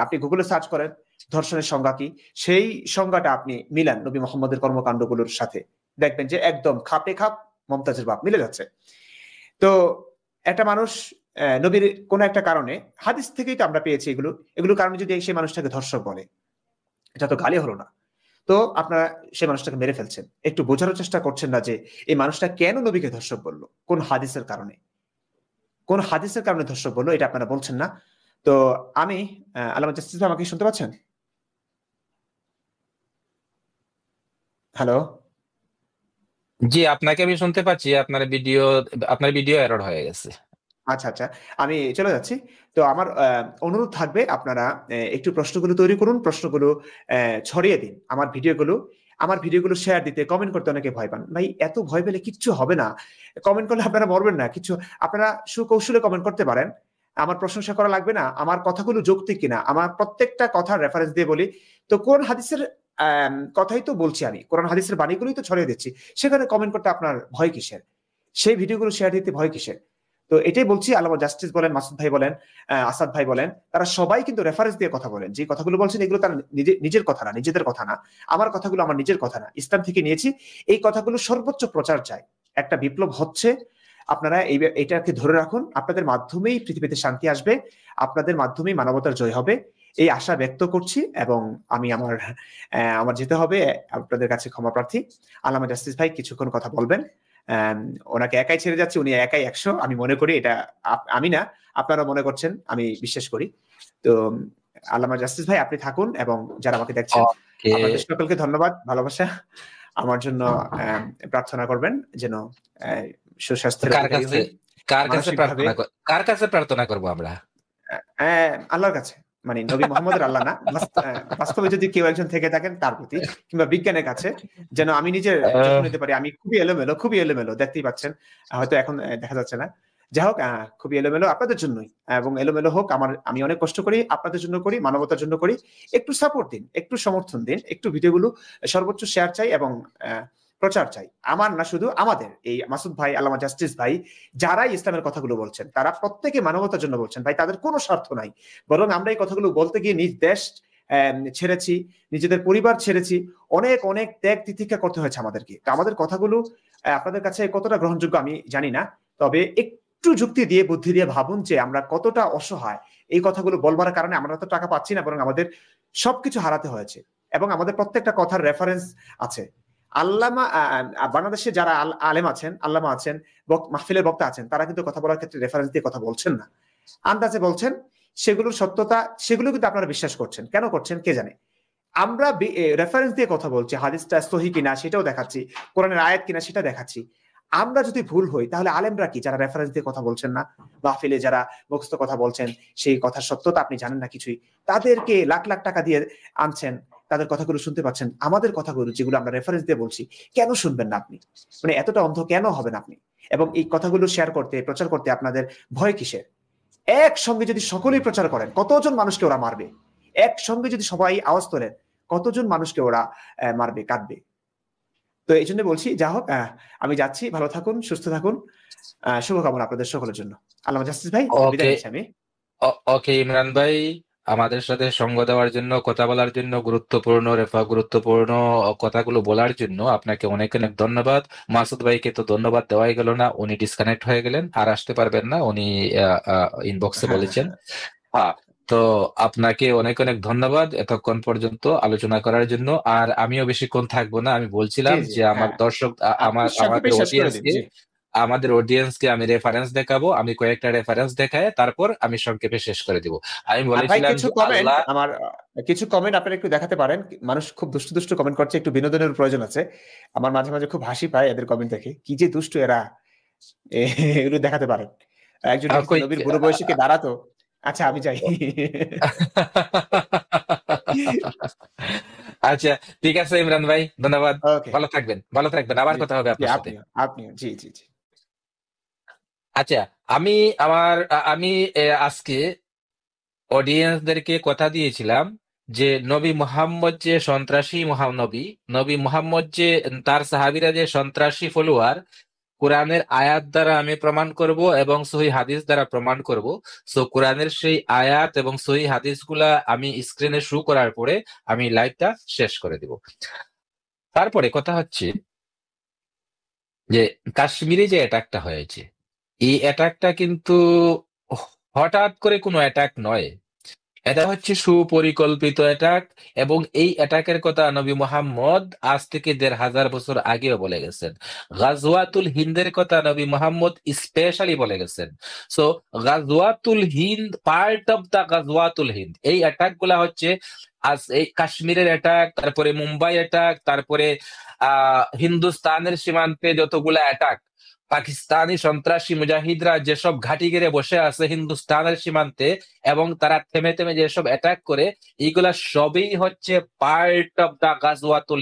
S3: আপনি গুগলে সার্চ করেন ধর্ষণের সংজ্ঞা কি, সেই সংজ্ঞাটা আপনি মিলান নবী মোহাম্মদের কর্মকাণ্ডগুলোর সাথে, দেখবেন যে একদম খাপে খাপ মমতাজের বাপ মিলে যাচ্ছে। তো একটা মানুষ নবীর কোন একটা কারণে, হাদিস থেকেই তো আমরা পেয়েছি এগুলো কারণে যদি সেই মানুষটাকে ধর্ষক বলে, এটা তো গালি হলো না। তো আপনারা সেই মানুষটাকে মেরে ফেলছেন, একটু বোঝার চেষ্টা করছেন না যে এই মানুষটা কেন নবীকে ধর্ষক বললো, কোন হাদিসের কারণে ধর্ষক বললো, এটা আপনারা বলছেন না। তো আমি আল্লামা জাস্টিস ভাই, আমাকে শুনতে পাচ্ছেন? হ্যালো,
S1: জি, আপনাকে আমি শুনতে পাচ্ছি। আপনার ভিডিও এরর হয়ে গেছে।
S3: আচ্ছা আচ্ছা, আমি চলে যাচ্ছি। তো আমার অনুরোধ থাকবে, আপনারা একটু প্রশ্নগুলো তৈরি করুন, প্রশ্নগুলো ছড়িয়ে দিন। আমার ভিডিওগুলো শেয়ার দিতে, কমেন্ট করতে অনেকে ভয় পান। ভাই, এত ভয় পেলে কিচ্ছু হবে না। কমেন্ট করলে আপনারা মরবেন না কিছু। আপনারা সুকৌশলে কমেন্ট করতে পারেন, আমার প্রশংসা করা লাগবে না, আমার কথাগুলো যৌক্তিক কিনা, আমার প্রত্যেকটা কথার রেফারেন্স দিয়ে বলি। তো কোন হাদিসের কথাই তো বলছি, আমি কোরআন হাদিসের বাণীগুলোই তো ছড়িয়ে দিচ্ছি, সেখানে কমেন্ট করতে আপনার ভয় কিসের? সেই ভিডিওগুলো শেয়ার দিতে ভয় কিসের? তো এটাই বলছি, আল্লামা জাস্টিস বলেন, মাসুদ ভাই বলেন, আসাদ ভাই বলেন, তারা সবাই কিন্তু রেফারেন্স দিয়ে কথা বলেন। যে কথাগুলো বলছেন এগুলো তার নিজের কথা না, নিজেদের কথা না। আমার কথাগুলো আমার নিজের কথা না, ইসলাম থেকে নিয়েছি। এই কথাগুলো সর্বোচ্চ প্রচার চাই। একটা বিপ্লব হচ্ছে, আপনারা এটাকে ধরে রাখুন। আপনাদের মাধ্যমেই পৃথিবীতে শান্তি আসবে, আপনাদের মাধ্যমেই মানবতার জয় হবে, এই আশা ব্যক্ত করছি। এবং আমি আমার যেতে হবে, আপনাদের কাছে ক্ষমা প্রার্থী। আল্লামা জাস্টিস ভাই কিছুক্ষণ কথা বলবেন। ওনাকে একাই ছেড়ে যাচ্ছে, উনি একাই 100, আমি মনে করি। এটা আমি না, আপনারা মনে করছেন, আমি বিশ্বাস করি। তো আল্লামা জাস্টিস ভাই, আপনি থাকুন, এবং যারা আমাকে দেখছেন, আপনাদের সকলকে ধন্যবাদ, ভালোবাসা। আমার জন্য প্রার্থনা করবেন যেন সুস্বাস্থ্যের অধিকারী হই।
S1: কার কাছে প্রার্থনা করবো আমরা?
S3: আল্লাহর কাছে, মানে নবী মোহাম্মদের আল্লাহ না, বাস্তবে যদি কেউ একজন থেকে থাকেন তার প্রতি, কিংবা বিজ্ঞানের কাছে, যেন আমি নিজের যত্ন নিতে পারি। আমি খুবই এলোমেলো, দেখতেই পাচ্ছেন, হয়তো এখন দেখা যাচ্ছে না। যাই হোক, খুবই এলোমেলো আপনাদের জন্যই, এবং এলোমেলো হোক। আমি অনেক কষ্ট করি, আপনাদের জন্য করি, মানবতার জন্য করি। একটু সাপোর্ট দিন, একটু সমর্থন দিন, একটু ভিডিওগুলো সর্বোচ্চ শেয়ার চাই এবং প্রচার চাই। আমার না, শুধু আমাদের। এই মাসুদ ভাই, আল্লামা জাস্টিস ভাই, যারাই ইসলামের কথাগুলো বলছেন, তারা প্রত্যেকে মানবতার জন্য বলছেন ভাই, তাদের কোনো স্বার্থ নাই। বরং আমরা এই কথাগুলো বলতে গিয়ে নিজ দেশ ছেড়েছি, নিজেদের পরিবার ছেড়েছি, অনেক ত্যাগ তিতিক্ষা করতে হয়েছে আমাদেরকে। তো আমাদের কথাগুলো আপনাদের কাছে কতটা গ্রহণযোগ্য আমি জানি না, তবে একটু যুক্তি দিয়ে বুদ্ধি দিয়ে ভাবুন যে আমরা কতটা অসহায়। এই কথাগুলো বলবার কারণে আমরা তো টাকা পাচ্ছি না, বরং আমাদের সবকিছু হারাতে হয়েছে, এবং আমাদের প্রত্যেকটা কথার রেফারেন্স আছে। আল্লামা বাংলাদেশে যারা আলেম আছেন, আল্লামা আছেন, মাহফিলের বক্তা আছেন, তারা কিন্তু কথা বলার ক্ষেত্রে রেফারেন্স দিয়ে কথা বলছেন না, আন্দাজে বলছেন। সেগুলোর সত্যতা, সেগুলো কিন্তু আপনারা বিশ্বাস করছেন। কেন করছেন কে জানে। আমরা রেফারেন্স দিয়ে কথা বলছি, হাদিসটা সহি কিনা সেটাও দেখাচ্ছি, কোরআনের আয়াত কিনা সেটা দেখাচ্ছি। আমরা যদি ভুল হই তাহলে আলেমরা কি, যারা রেফারেন্স দিয়ে কথা বলছেন না, মাহফিলে যারা মুখস্থ কথা বলছেন, সেই কথার সত্যতা আপনি জানেন না কিছুই, তাদেরকে লাখ লাখ টাকা দিয়ে আনছেন, তাদের কথাগুলো শুনতে পাচ্ছেন। আমাদের কথাগুলো যেগুলো আমরা রেফারেন্স দিয়ে বলছি, কেন শুনবেন না আপনি? মানে এতটা অন্ধ কেন হবেন আপনি? এবং এই কথাগুলো শেয়ার করতে, প্রচার করতে আপনাদের ভয় কিসের? একসঙ্গে যদি সকলেই প্রচার করেন, কতজন মানুষকে ওরা মারবে? একসঙ্গে যদি সবাই আওয়াজ তোলেন, কতজন মানুষকে ওরা মারবে, কাটবে? তো এই জন্য বলছি, যা হোক, আমি যাচ্ছি। ভালো থাকুন, সুস্থ থাকুন। শুভকামনা আপনাদের সকলের জন্য। আল্লামা জাস্টিস ভাই, বিদায়
S1: ওকে,
S3: নিচ্ছি আমি।
S1: ওকে ইমরান ভাই, আমাদের সাথে সঙ্গ দেওয়ার জন্য, কথা বলার জন্য, গুরুত্বপূর্ণ কথাগুলো বলার জন্য আপনাকে অনেক অনেক ধন্যবাদ। মাসুদ ভাইকে তো ধন্যবাদ দেওয়াই গেল না, উনি ডিসকানেক্ট হয়ে গেলেন, আর আসতে পারবেন না, উনি ইনবক্সে
S3: হ্যাঁ,
S1: বলেছেন।
S3: হ্যাঁ,
S1: তো আপনাকে অনেক অনেক ধন্যবাদ এতক্ষণ পর্যন্ত আলোচনা করার জন্য। আর আমিও বেশিক্ষণ থাকবো না, আমি
S3: জি
S1: বলছিলাম
S3: জি,
S1: যে আমার
S3: হ্যাঁ,
S1: দর্শক,
S3: আপনি সংক্ষেপে শেষ করে দিন। জি।
S1: আমাদের অডিয়েন্সকে আমি রেফারেন্স দেখাবো, আমি কয়েকটা রেফারেন্স দেখায় তারপর আমি সংক্ষেপে শেষ করে দিব। আমি
S3: আর ভাই,
S1: বলেছিলাম
S3: কিছু
S1: যে
S3: কমেন্ট
S1: আল্লাহ,
S3: আমার, কিছু কমেন্ট আপনারা একটু দেখাতে পারেন। মানুষ খুব দুষ্টু দুষ্টু কমেন্ট করছে, একটু বিনোদনের প্রয়োজন আছে। আমার মাঝে মাঝে খুব হাসি পায় এদের কমেন্ট দেখে, কি যে দুষ্টু এরা। এগুলো দেখাতে পারেন। একজন লিখেছে,
S1: কই
S3: নবীর বুড়ো বয়সে কে দাঁড়াতো। আচ্ছা, আমি যাই।
S1: আচ্ছা, ঠিক আছে ইমরান ভাই, ধন্যবাদ।
S3: ওকে।
S1: ভালো থাকবেন, আবার
S3: জি
S1: কথা হবে
S3: জি,
S1: আপনার সাথে।
S3: আপনিও আপনিও। জি জি জি।
S1: আচ্ছা, আমি আমি আজকে অডিয়েন্সদেরকে কথা দিয়েছিলাম যে নবী মুহাম্মদ যে সন্ত্রাসী মহানবী, নবী মুহাম্মদ যে, তার সাহাবীরা যে সন্ত্রাসী ফলোয়ার, কোরআনের আয়াত দ্বারা আমি প্রমাণ করব এবং সহি হাদিস দ্বারা প্রমাণ করব। সো কোরআনের সেই আয়াত এবং সহি হাদিসগুলা আমি স্ক্রিনে শো করার পরে আমি লাইভটা শেষ করে দিব। তারপরে কথা হচ্ছে যে কাশ্মীরে যে অ্যাটাকটা হয়েছে, এই অ্যাটাকটা কিন্তু হঠাৎ করে কোনো অ্যাটাক নয়, এটা হচ্ছে সুপরিকল্পিত অ্যাটাক। এবং এই অ্যাটাকের কথা নবী মুহাম্মদ আজ থেকে ১৫০০ বছর আগেও বলে গেছেন। গাজওয়াতুল হিন্দের কথা নবী মুহাম্মদ স্পেশালি বলে গেছেন। সো গাজওয়াতুল হিন্দ, পার্ট অফ দা গাজওয়াতুল হিন্দ, এই অ্যাটাক গুলা হচ্ছে আজ এই কাশ্মীরের অ্যাটাক, তারপরে মুম্বাই অ্যাটাক, তারপরে হিন্দুস্তানের সীমান্তে যতগুলা অ্যাটাক, পাকিস্তানি সন্ত্রাসী মুজাহিদরা যেসব ঘাঁটি গেড়ে বসে আছে হিন্দুস্তানের সীমান্তে এবং তারা থেমে থেমে যেসব অ্যাটাক করে, এইগুলা সবই হচ্ছে পার্ট অফ দা গাজওয়াতুল